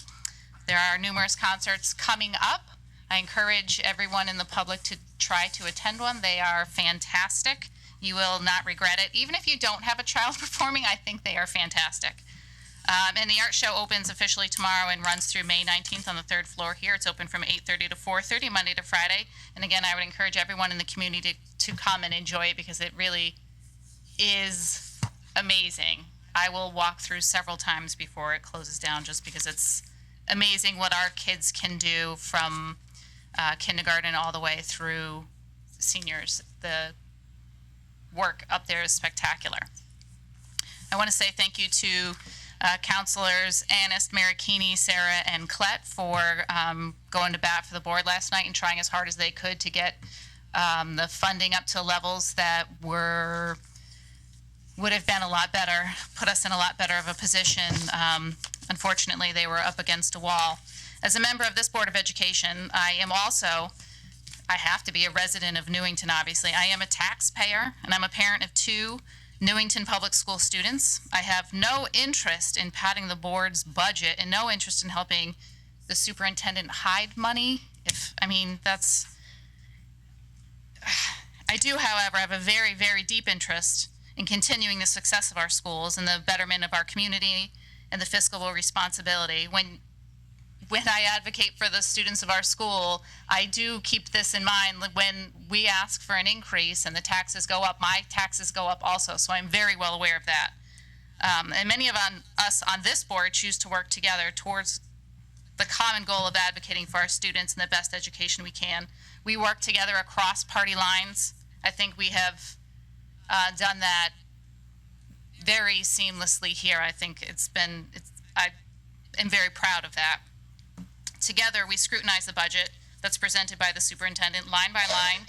There are numerous concerts coming up. I encourage everyone in the public to try to attend one. They are fantastic. You will not regret it. Even if you don't have a child performing, I think they are fantastic. And the art show opens officially tomorrow and runs through May 19th on the 3rd floor here. It's open from 8:30 to 4:30, Monday to Friday. And again, I would encourage everyone in the community to come and enjoy it because it really is amazing. I will walk through several times before it closes down just because it's amazing what our kids can do from kindergarten all the way through seniors. The work up there is spectacular. I want to say thank you to counselors Annis, Marikini, Sarah, and Klett for going to bat for the board last night and trying as hard as they could to get the funding up to levels that would have been a lot better, put us in a lot better of a position. Unfortunately, they were up against a wall. As a member of this Board of Education, I have to be a resident of Newington, obviously. I am a taxpayer, and I'm a parent of 2 Newington public school students. I have no interest in padding the board's budget and no interest in helping the superintendent hide money. I do, however, have a very, very deep interest in continuing the success of our schools and the betterment of our community and the fiscal responsibility. When I advocate for the students of our school, I do keep this in mind. When we ask for an increase and the taxes go up, my taxes go up also, so I'm very well aware of that. And many of us on this board choose to work together towards the common goal of advocating for our students and the best education we can. We work together across party lines. I think we have done that very seamlessly here. I think I am very proud of that. Together, we scrutinize the budget that's presented by the superintendent line by line.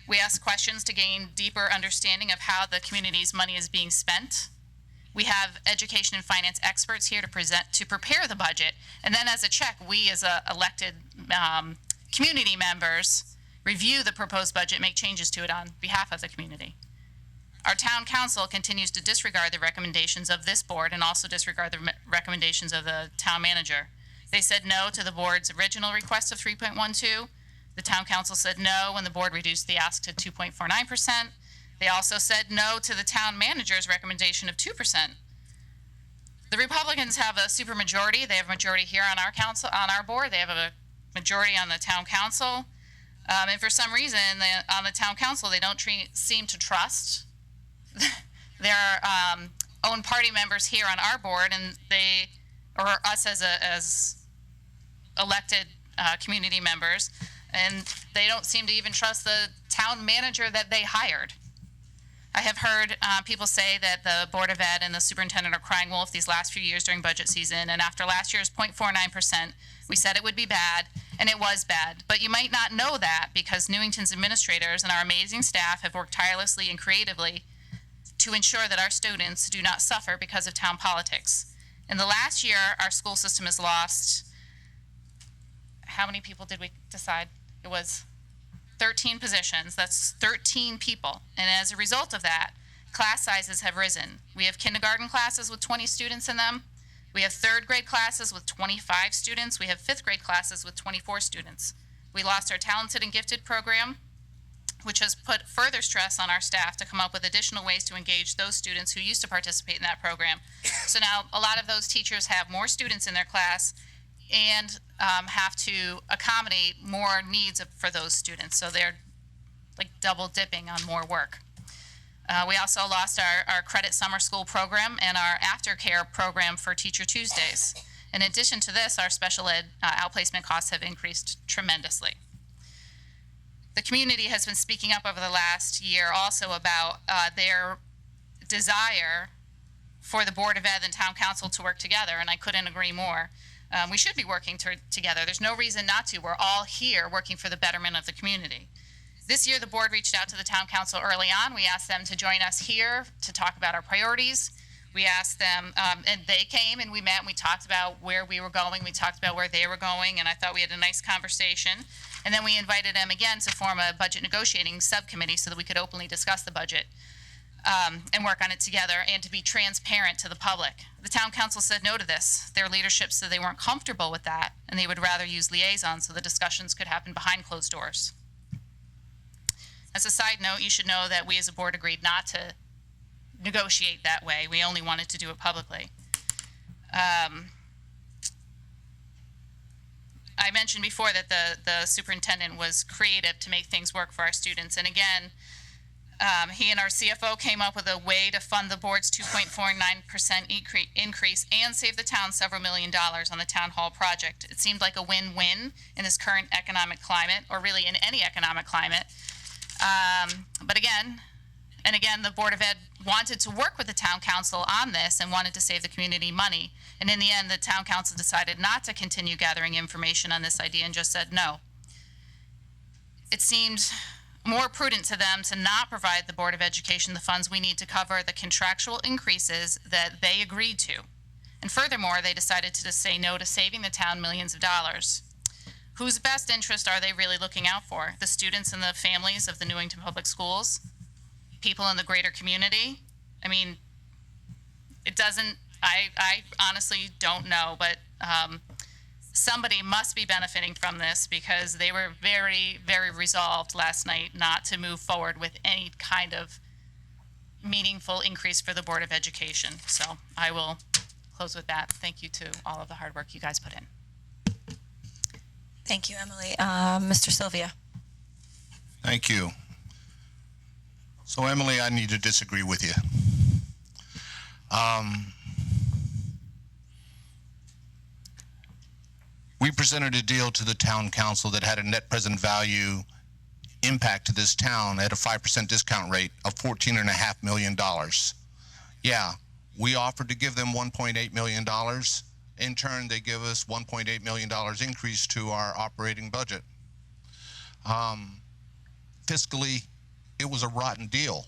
We ask questions to gain deeper understanding of how the community's money is being spent. We have education and finance experts here to prepare the budget. And then as a check, we as elected community members review the proposed budget, make changes to it on behalf of the community. Our town council continues to disregard the recommendations of this board and also disregard the recommendations of the town manager. They said no to the board's original request of 3.12. The town council said no when the board reduced the ask to 2.49%. They also said no to the town manager's recommendation of 2%. The Republicans have a supermajority. They have a majority here on our council, on our board. They have a majority on the town council. And for some reason, on the town council, they don't seem to trust their own party members here on our board, and or us as elected community members, and they don't seem to even trust the town manager that they hired. I have heard people say that the Board of Ed and the superintendent are crying wolf these last few years during budget season, and after last year's 0.49%, we said it would be bad, and it was bad. But you might not know that because Newington's administrators and our amazing staff have worked tirelessly and creatively to ensure that our students do not suffer because of town politics. In the last year, our school system has lost, how many people did we decide? It was 13 positions. That's 13 people. And as a result of that, class sizes have risen. We have kindergarten classes with 20 students in them. We have 3rd grade classes with 25 students. We have 5th grade classes with 24 students. We lost our talented and gifted program, which has put further stress on our staff to come up with additional ways to engage those students who used to participate in that program. So now a lot of those teachers have more students in their class and have to accommodate more needs for those students. So they're like double dipping on more work. We also lost our credit summer school program and our aftercare program for Teacher Tuesdays. In addition to this, our special ed outplacement costs have increased tremendously. The community has been speaking up over the last year also about their desire for the Board of Ed and Town Council to work together, and I couldn't agree more. We should be working together. There's no reason not to. We're all here working for the betterment of the community. This year, the board reached out to the Town Council early on. We asked them to join us here to talk about our priorities. We asked them, and they came and we met and we talked about where we were going. We talked about where they were going, and I thought we had a nice conversation. And then we invited them again to form a budget negotiating subcommittee so that we could openly discuss the budget and work on it together and to be transparent to the public. The Town Council said no to this. Their leadership said they weren't comfortable with that and they would rather use liaisons so the discussions could happen behind closed doors. As a side note, you should know that we as a board agreed not to negotiate that way. We only wanted to do it publicly. I mentioned before that the superintendent was creative to make things work for our students. And again, he and our CFO came up with a way to fund the board's 2.49% increase and save the town several $1 million on the town hall project. It seemed like a win-win in this current economic climate, or really in any economic climate. But again, the Board of Ed wanted to work with the Town Council on this and wanted to save the community money. And in the end, the Town Council decided not to continue gathering information on this idea and just said no. It seemed more prudent to them to not provide the Board of Education the funds we need to cover the contractual increases that they agreed to. And furthermore, they decided to just say no to saving the town millions of dollars. Whose best interest are they really looking out for? The students and the families of the Newington Public Schools? People in the greater community? I mean, it doesn't, I honestly don't know, but somebody must be benefiting from this because they were very, very resolved last night not to move forward with any kind of meaningful increase for the Board of Education. So I will close with that. Thank you to all of the hard work you guys put in. Thank you, Emily. Mr. Sylvia. Thank you. So, Emily, I need to disagree with you. We presented a deal to the town council that had a net present value impact to this town at a 5% discount rate of $14.5 million. Yeah, we offered to give them $1.8 million. In turn, they give us $1.8 million increase to our operating budget. Fiscally, it was a rotten deal.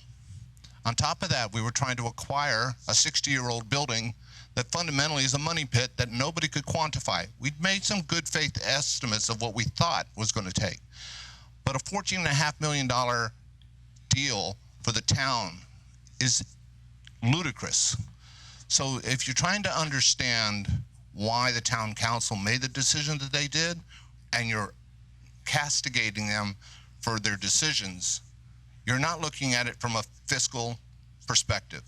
On top of that, we were trying to acquire a 60-year-old building that fundamentally is a money pit that nobody could quantify. We'd made some good faith estimates of what we thought was going to take. But a $14.5 million deal for the town is ludicrous. So if you're trying to understand why the town council made the decision that they did, and you're castigating them for their decisions, you're not looking at it from a fiscal perspective.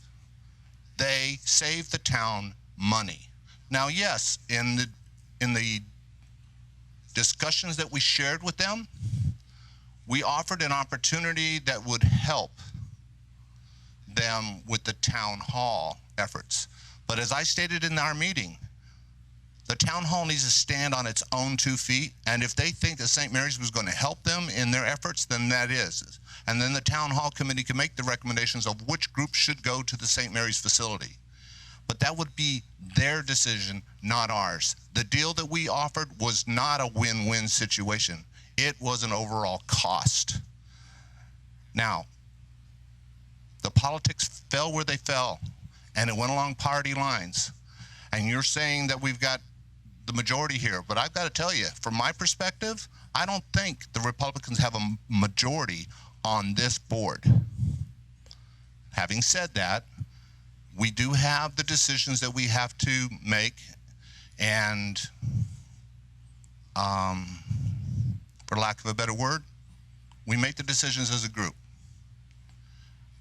They saved the town money. Now, yes, in the discussions that we shared with them, we offered an opportunity that would help them with the town hall efforts. But as I stated in our meeting, the town hall needs to stand on its own 2 feet, and if they think that St. Mary's was going to help them in their efforts, then that is. And then the town hall committee can make the recommendations of which group should go to the St. Mary's facility. But that would be their decision, not ours. The deal that we offered was not a win-win situation. It was an overall cost. Now, the politics fell where they fell, and it went along party lines. And you're saying that we've got the majority here, but I've got to tell you, from my perspective, I don't think the Republicans have a majority on this board. Having said that, we do have the decisions that we have to make, and for lack of a better word. We make the decisions as a group.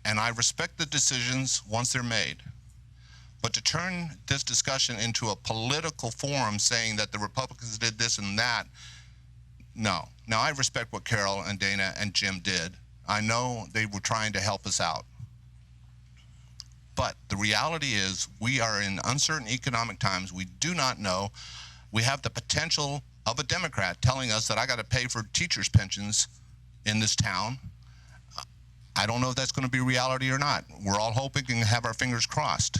And I respect the decisions once they're made. But to turn this discussion into a political forum saying that the Republicans did this and that, no. Now, I respect what Carol and Dana and Jim did. I know they were trying to help us out. But the reality is we are in uncertain economic times. We do not know. We have the potential of a Democrat telling us that I got to pay for teachers' pensions in this town. I don't know if that's going to be reality or not. We're all hoping and have our fingers crossed.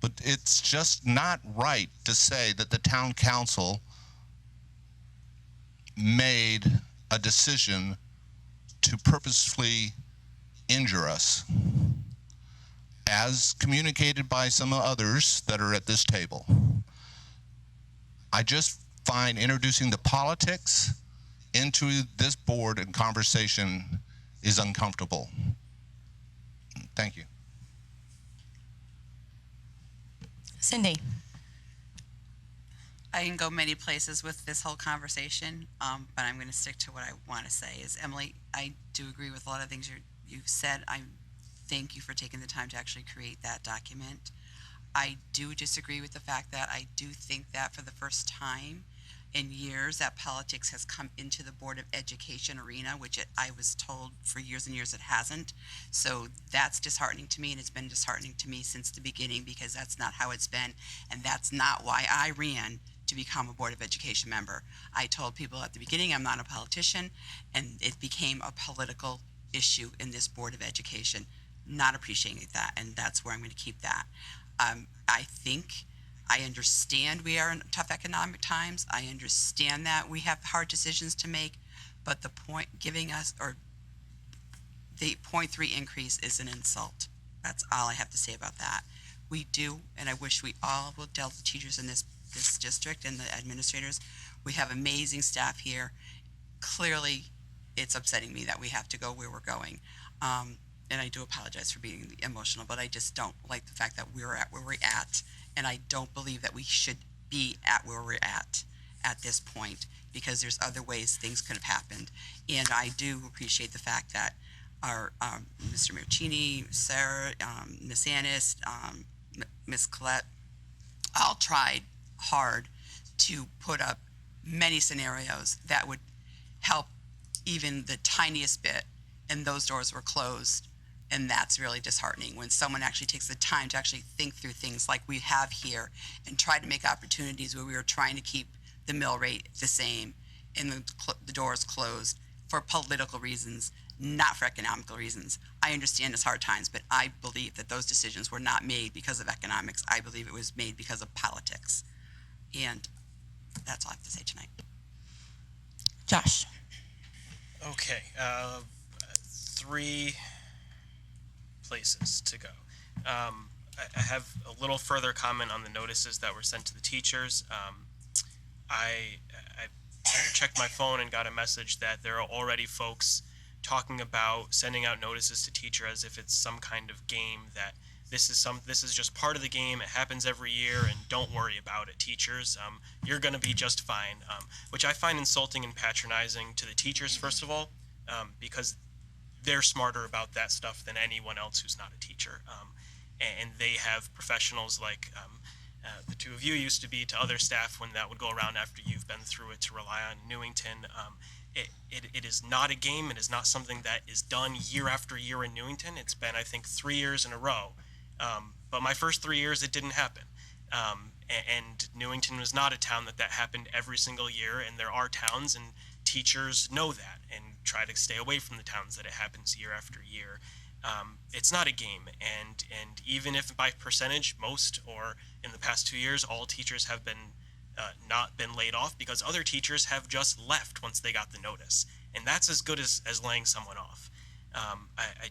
But it's just not right to say that the town council made a decision to purposefully injure us, as communicated by some others that are at this table. I just find introducing the politics into this board and conversation is uncomfortable. Thank you. Cindy. I can go many places with this whole conversation, but I'm going to stick to what I want to say. Is Emily, I do agree with a lot of things you've said. I thank you for taking the time to actually create that document. I do disagree with the fact that I do think that for the first time in years that politics has come into the Board of Education arena, which I was told for years and years it hasn't. So that's disheartening to me, and it's been disheartening to me since the beginning because that's not how it's been, and that's not why I ran to become a Board of Education member. I told people at the beginning I'm not a politician, and it became a political issue in this Board of Education. Not appreciating that, and that's where I'm going to keep that. I think I understand we are in tough economic times. I understand that we have hard decisions to make, but the point giving us, or the 0.3 increase is an insult. That's all I have to say about that. We do, and I wish we all will tell the teachers in this district and the administrators, we have amazing staff here. Clearly, it's upsetting me that we have to go where we're going. And I do apologize for being emotional, but I just don't like the fact that we're at where we're at. And I don't believe that we should be at where we're at this point, because there's other ways things could have happened. And I do appreciate the fact that our Mr. Marcini, Sarah, Miss Annis, Miss Collette, all tried hard to put up many scenarios that would help even the tiniest bit, and those doors were closed. And that's really disheartening when someone actually takes the time to actually think through things like we have here and try to make opportunities where we are trying to keep the mill rate the same and the doors closed for political reasons, not for economical reasons. I understand it's hard times, but I believe that those decisions were not made because of economics. I believe it was made because of politics. And that's all I have to say tonight. Josh. Okay. 3 places to go. I have a little further comment on the notices that were sent to the teachers. I checked my phone and got a message that there are already folks talking about sending out notices to teachers as if it's some kind of game, that this is just part of the game. It happens every year, and don't worry about it, teachers. You're going to be just fine, which I find insulting and patronizing to the teachers, first of all, because they're smarter about that stuff than anyone else who's not a teacher. And they have professionals like the two of you used to be to other staff when that would go around after you've been through it, to rely on Newington. It is not a game. It is not something that is done year after year in Newington. It's been, I think, 3 years in a row. But my first 3 years, it didn't happen. And Newington was not a town that happened every single year, and there are towns, and teachers know that and try to stay away from the towns that it happens year after year. It's not a game, and even if by percentage most, or in the past 2 years, all teachers have been not been laid off, because other teachers have just left once they got the notice, and that's as good as laying someone off. I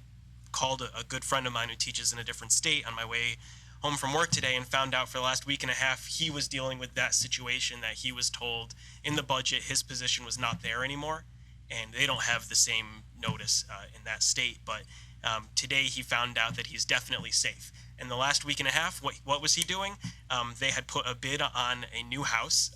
called a good friend of mine who teaches in a different state on my way home from work today, and found out for the last week and a half he was dealing with that situation, that he was told in the budget his position was not there anymore, and they don't have the same notice in that state. But today he found out that he's definitely safe. In the last week and a half, what was he doing? They had put a bid on a new house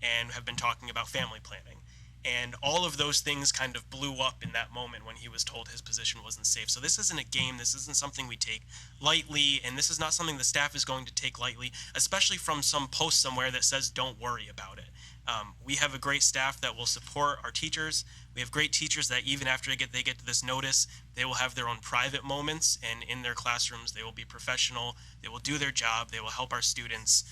and have been talking about family planning. And all of those things kind of blew up in that moment when he was told his position wasn't safe. So this isn't a game. This isn't something we take lightly. And this is not something the staff is going to take lightly, especially from some post somewhere that says, don't worry about it. We have a great staff that will support our teachers. We have great teachers that even after they get to this notice, they will have their own private moments, and in their classrooms, they will be professional. They will do their job. They will help our students,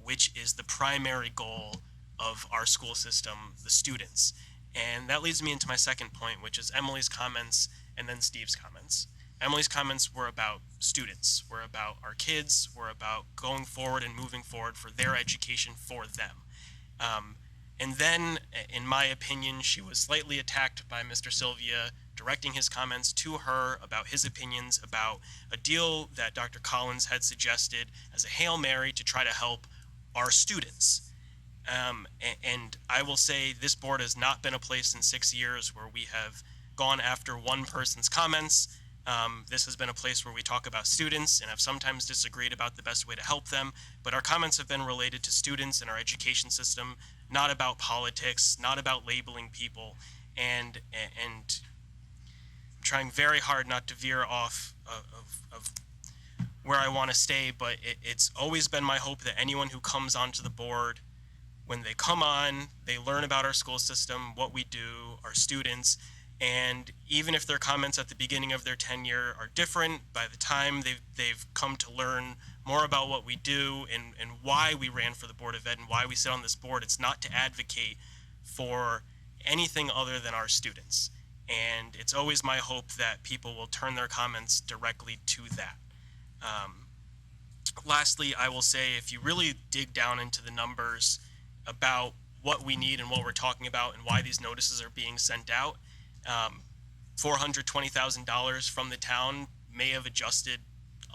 which is the primary goal of our school system, the students. And that leads me into my second point, which is Emily's comments and then Steve's comments. Emily's comments were about students, were about our kids, were about going forward and moving forward for their education for them. And then, in my opinion, she was slightly attacked by Mr. Sylvia, directing his comments to her about his opinions about a deal that Dr. Collins had suggested as a Hail Mary to try to help our students. And I will say this board has not been a place in 6 years where we have gone after one person's comments. This has been a place where we talk about students and have sometimes disagreed about the best way to help them, but our comments have been related to students and our education system, not about politics, not about labeling people, and I'm trying very hard not to veer off of where I want to stay, but it's always been my hope that anyone who comes onto the board, when they come on, they learn about our school system, what we do, our students, and even if their comments at the beginning of their tenure are different, by the time they've come to learn more about what we do and why we ran for the Board of Ed and why we sit on this board, it's not to advocate for anything other than our students. And it's always my hope that people will turn their comments directly to that. Lastly, I will say, if you really dig down into the numbers about what we need and what we're talking about and why these notices are being sent out, $420,000 from the town may have adjusted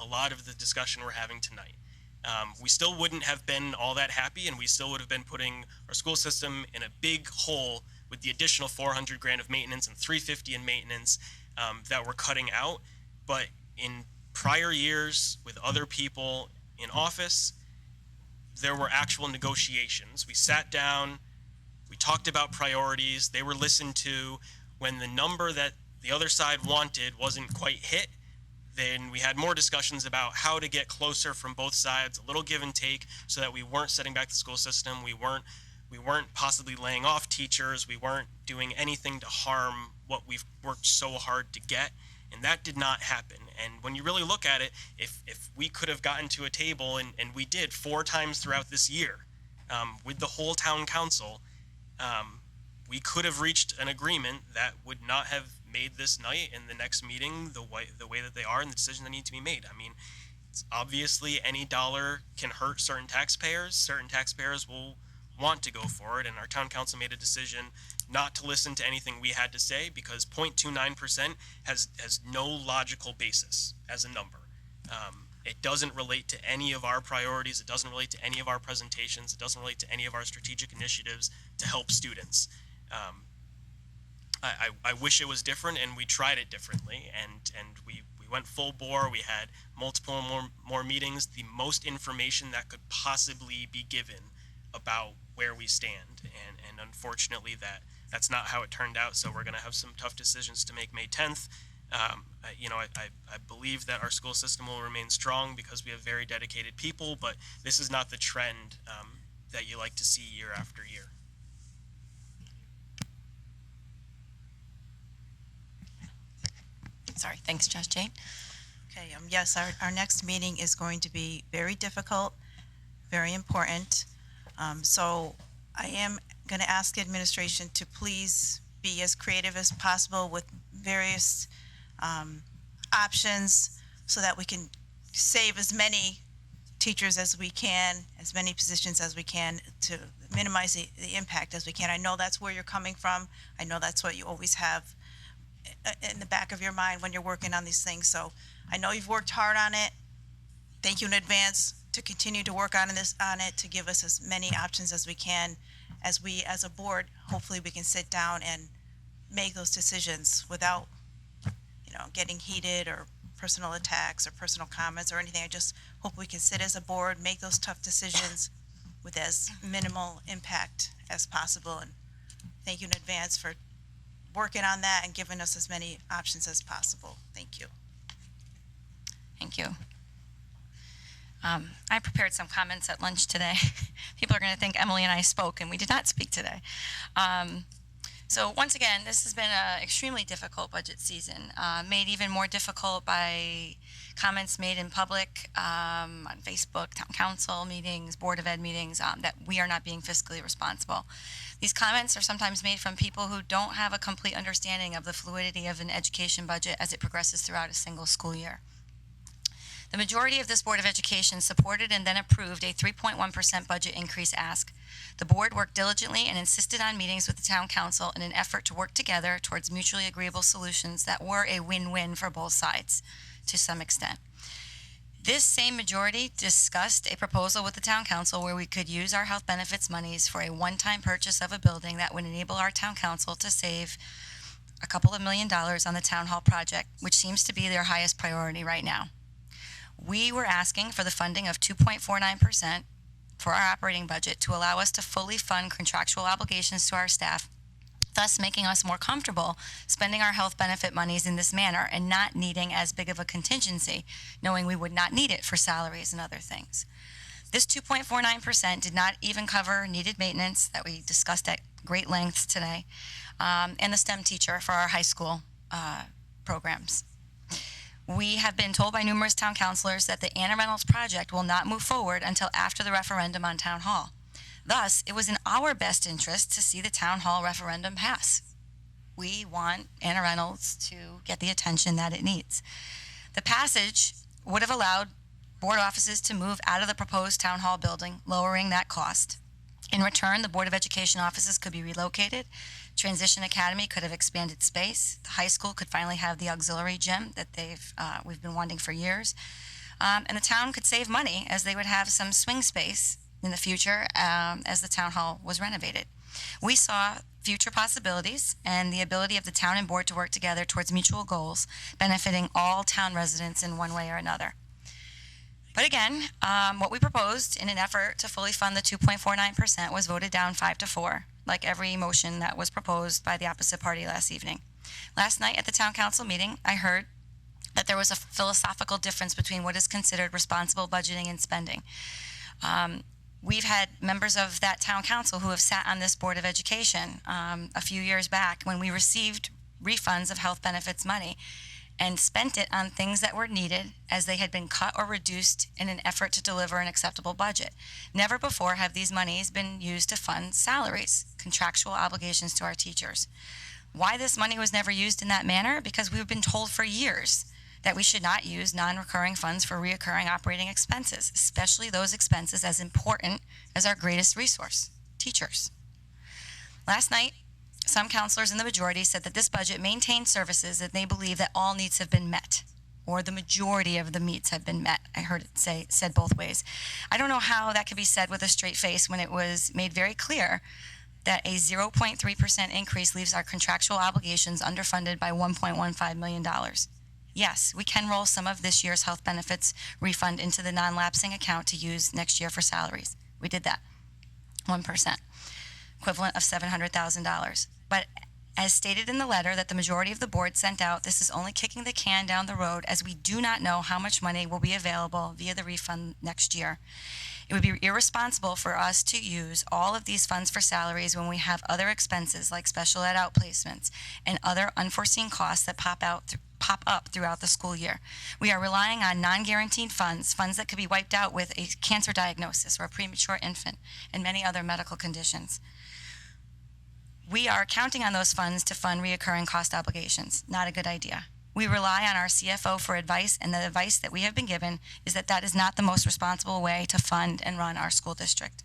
a lot of the discussion we're having tonight. We still wouldn't have been all that happy, and we still would have been putting our school system in a big hole with the additional $400,000 of maintenance and $350,000 in maintenance that we're cutting out. But in prior years with other people in office, there were actual negotiations. We sat down, we talked about priorities, they were listened to. When the number that the other side wanted wasn't quite hit, then we had more discussions about how to get closer from both sides, a little give and take, so that we weren't setting back the school system, we weren't possibly laying off teachers, we weren't doing anything to harm what we've worked so hard to get, and that did not happen. And when you really look at it, if we could have gotten to a table, and we did 4 times throughout this year, with the whole town council, we could have reached an agreement that would not have made this night and the next meeting the way that they are and the decision that need to be made. I mean, it's obviously any dollar can hurt certain taxpayers. Certain taxpayers will want to go forward, and our town council made a decision not to listen to anything we had to say because 0.29% has no logical basis as a number. It doesn't relate to any of our priorities. It doesn't relate to any of our presentations. It doesn't relate to any of our strategic initiatives to help students. I wish it was different, and we tried it differently, and we went full bore. We had multiple more meetings, the most information that could possibly be given about where we stand, and unfortunately that's not how it turned out. So we're going to have some tough decisions to make May 10th. I believe that our school system will remain strong because we have very dedicated people, but this is not the trend that you like to see year after year. Sorry, thanks, Josh. Jane? Okay, yes, our next meeting is going to be very difficult, very important. So I am going to ask administration to please be as creative as possible with various options so that we can save as many teachers as we can, as many positions as we can, to minimize the impact as we can. I know that's where you're coming from. I know that's what you always have in the back of your mind when you're working on these things. So I know you've worked hard on it. Thank you in advance to continue to work on it to give us as many options as we can. As we, as a board, hopefully we can sit down and make those decisions without, getting heated or personal attacks or personal comments or anything. I just hope we can sit as a board, make those tough decisions with as minimal impact as possible, and thank you in advance for working on that and giving us as many options as possible. Thank you. Thank you. I prepared some comments at lunch today. People are going to think Emily and I spoke, and we did not speak today. So once again, this has been an extremely difficult budget season, made even more difficult by comments made in public, on Facebook, town council meetings, board of ed meetings, that we are not being fiscally responsible. These comments are sometimes made from people who don't have a complete understanding of the fluidity of an education budget as it progresses throughout a single school year. The majority of this Board of Education supported and then approved a 3.1% budget increase ask. The board worked diligently and insisted on meetings with the town council in an effort to work together towards mutually agreeable solutions that were a win-win for both sides to some extent. This same majority discussed a proposal with the town council where we could use our health benefits monies for a one-time purchase of a building that would enable our town council to save a couple of $1 million on the town hall project, which seems to be their highest priority right now. We were asking for the funding of 2.49% for our operating budget to allow us to fully fund contractual obligations to our staff, thus making us more comfortable spending our health benefit monies in this manner and not needing as big of a contingency, knowing we would not need it for salaries and other things. This 2.49% did not even cover needed maintenance that we discussed at great lengths today, and the STEM teacher for our high school programs. We have been told by numerous town councilors that the Anna Reynolds project will not move forward until after the referendum on town hall. Thus, it was in our best interest to see the town hall referendum pass. We want Anna Reynolds to get the attention that it needs. The passage would have allowed board offices to move out of the proposed town hall building, lowering that cost. In return, the Board of Education offices could be relocated. Transition Academy could have expanded space. The high school could finally have the auxiliary gym that we've been wanting for years. And the town could save money as they would have some swing space in the future as the town hall was renovated. We saw future possibilities and the ability of the town and board to work together towards mutual goals, benefiting all town residents in one way or another. But again, what we proposed in an effort to fully fund the 2.49% was voted down 5-4, like every motion that was proposed by the opposite party last evening. Last night at the town council meeting, I heard that there was a philosophical difference between what is considered responsible budgeting and spending. We've had members of that town council who have sat on this Board of Education a few years back when we received refunds of health benefits money and spent it on things that were needed as they had been cut or reduced in an effort to deliver an acceptable budget. Never before have these monies been used to fund salaries, contractual obligations to our teachers. Why this money was never used in that manner? Because we've been told for years that we should not use non-recurring funds for reoccurring operating expenses, especially those expenses as important as our greatest resource, teachers. Last night, some counselors in the majority said that this budget maintains services that they believe that all needs have been met, or the majority of the needs have been met. I heard it said both ways. I don't know how that could be said with a straight face when it was made very clear that a 0.3% increase leaves our contractual obligations underfunded by $1.15 million. Yes, we can roll some of this year's health benefits refund into the non-lapsing account to use next year for salaries. We did that, 1%, equivalent of $700,000. But as stated in the letter that the majority of the board sent out, this is only kicking the can down the road as we do not know how much money will be available via the refund next year. It would be irresponsible for us to use all of these funds for salaries when we have other expenses like special ed outplacements and other unforeseen costs that pop up throughout the school year. We are relying on non-guaranteed funds that could be wiped out with a cancer diagnosis or a premature infant and many other medical conditions. We are counting on those funds to fund reoccurring cost obligations. Not a good idea. We rely on our CFO for advice, and the advice that we have been given is that that is not the most responsible way to fund and run our school district.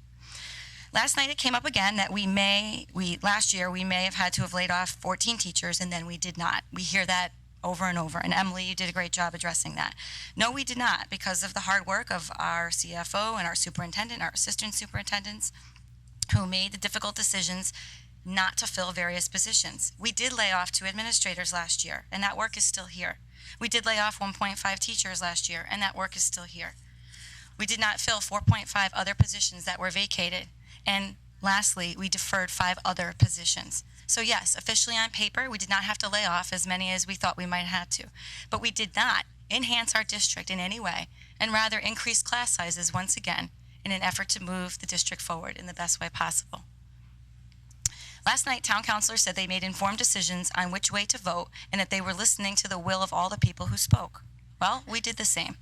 Last night it came up again that last year we may have had to have laid off 14 teachers, and then we did not. We hear that over and over, and Emily, you did a great job addressing that. No, we did not, because of the hard work of our CFO and our superintendent, our assistant superintendents, who made the difficult decisions not to fill various positions. We did lay off 2 administrators last year, and that work is still here. We did lay off 1.5 teachers last year, and that work is still here. We did not fill 4.5 other positions that were vacated. And lastly, we deferred 5 other positions. So yes, officially on paper, we did not have to lay off as many as we thought we might have to. But we did not enhance our district in any way, and rather increase class sizes once again in an effort to move the district forward in the best way possible. Last night, town councilors said they made informed decisions on which way to vote and that they were listening to the will of all the people who spoke. Well, we did the same.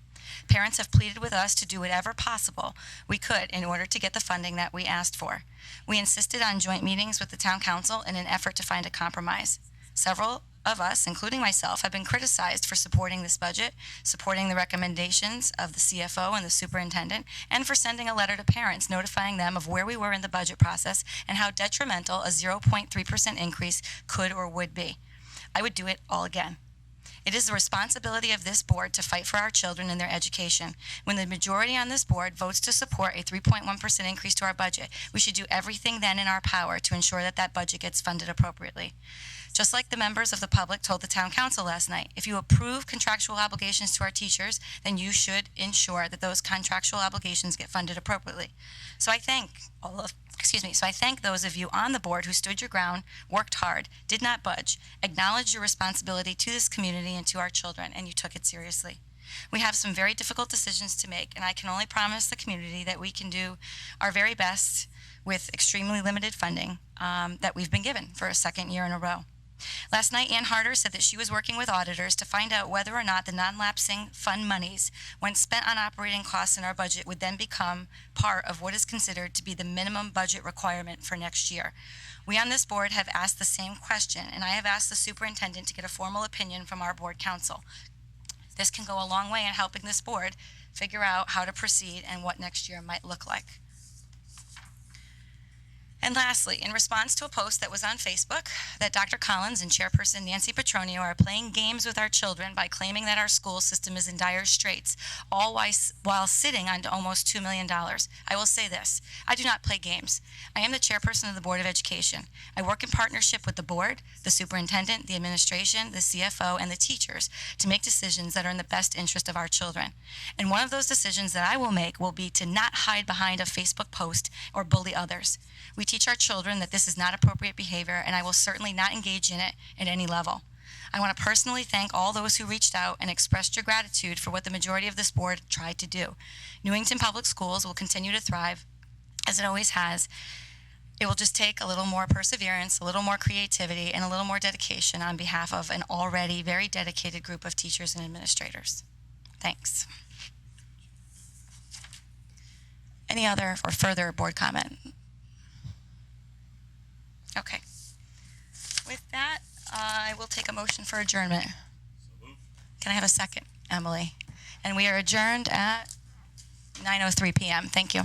Parents have pleaded with us to do whatever possible we could in order to get the funding that we asked for. We insisted on joint meetings with the town council in an effort to find a compromise. Several of us, including myself, have been criticized for supporting this budget, supporting the recommendations of the CFO and the superintendent, and for sending a letter to parents notifying them of where we were in the budget process and how detrimental a 0.3% increase could or would be. I would do it all again. It is the responsibility of this board to fight for our children and their education. When the majority on this board votes to support a 3.1% increase to our budget, we should do everything then in our power to ensure that that budget gets funded appropriately. Just like the members of the public told the town council last night, if you approve contractual obligations to our teachers, then you should ensure that those contractual obligations get funded appropriately. So I thank those of you on the board who stood your ground, worked hard, did not budge, acknowledged your responsibility to this community and to our children, and you took it seriously. We have some very difficult decisions to make, and I can only promise the community that we can do our very best with extremely limited funding that we've been given for a second year in a row. Last night, Ann Harder said that she was working with auditors to find out whether or not the non-lapsing fund monies, when spent on operating costs in our budget, would then become part of what is considered to be the minimum budget requirement for next year. We on this board have asked the same question, and I have asked the superintendent to get a formal opinion from our board council. This can go a long way in helping this board figure out how to proceed and what next year might look like. And lastly, in response to a post that was on Facebook that Dr. Collins and Chairperson Nancy Petronio are playing games with our children by claiming that our school system is in dire straits, all while sitting on almost $2 million, I will say this: I do not play games. I am the chairperson of the Board of Education. I work in partnership with the board, the superintendent, the administration, the CFO, and the teachers to make decisions that are in the best interest of our children. And one of those decisions that I will make will be to not hide behind a Facebook post or bully others. We teach our children that this is not appropriate behavior, and I will certainly not engage in it at any level. I want to personally thank all those who reached out and expressed your gratitude for what the majority of this board tried to do. Newington Public Schools will continue to thrive, as it always has. It will just take a little more perseverance, a little more creativity, and a little more dedication on behalf of an already very dedicated group of teachers and administrators. Thanks. Any other or further board comment? Okay. With that, I will take a motion for adjournment. Can I have a second, Emily? And we are adjourned at 9:03 p.m. Thank you.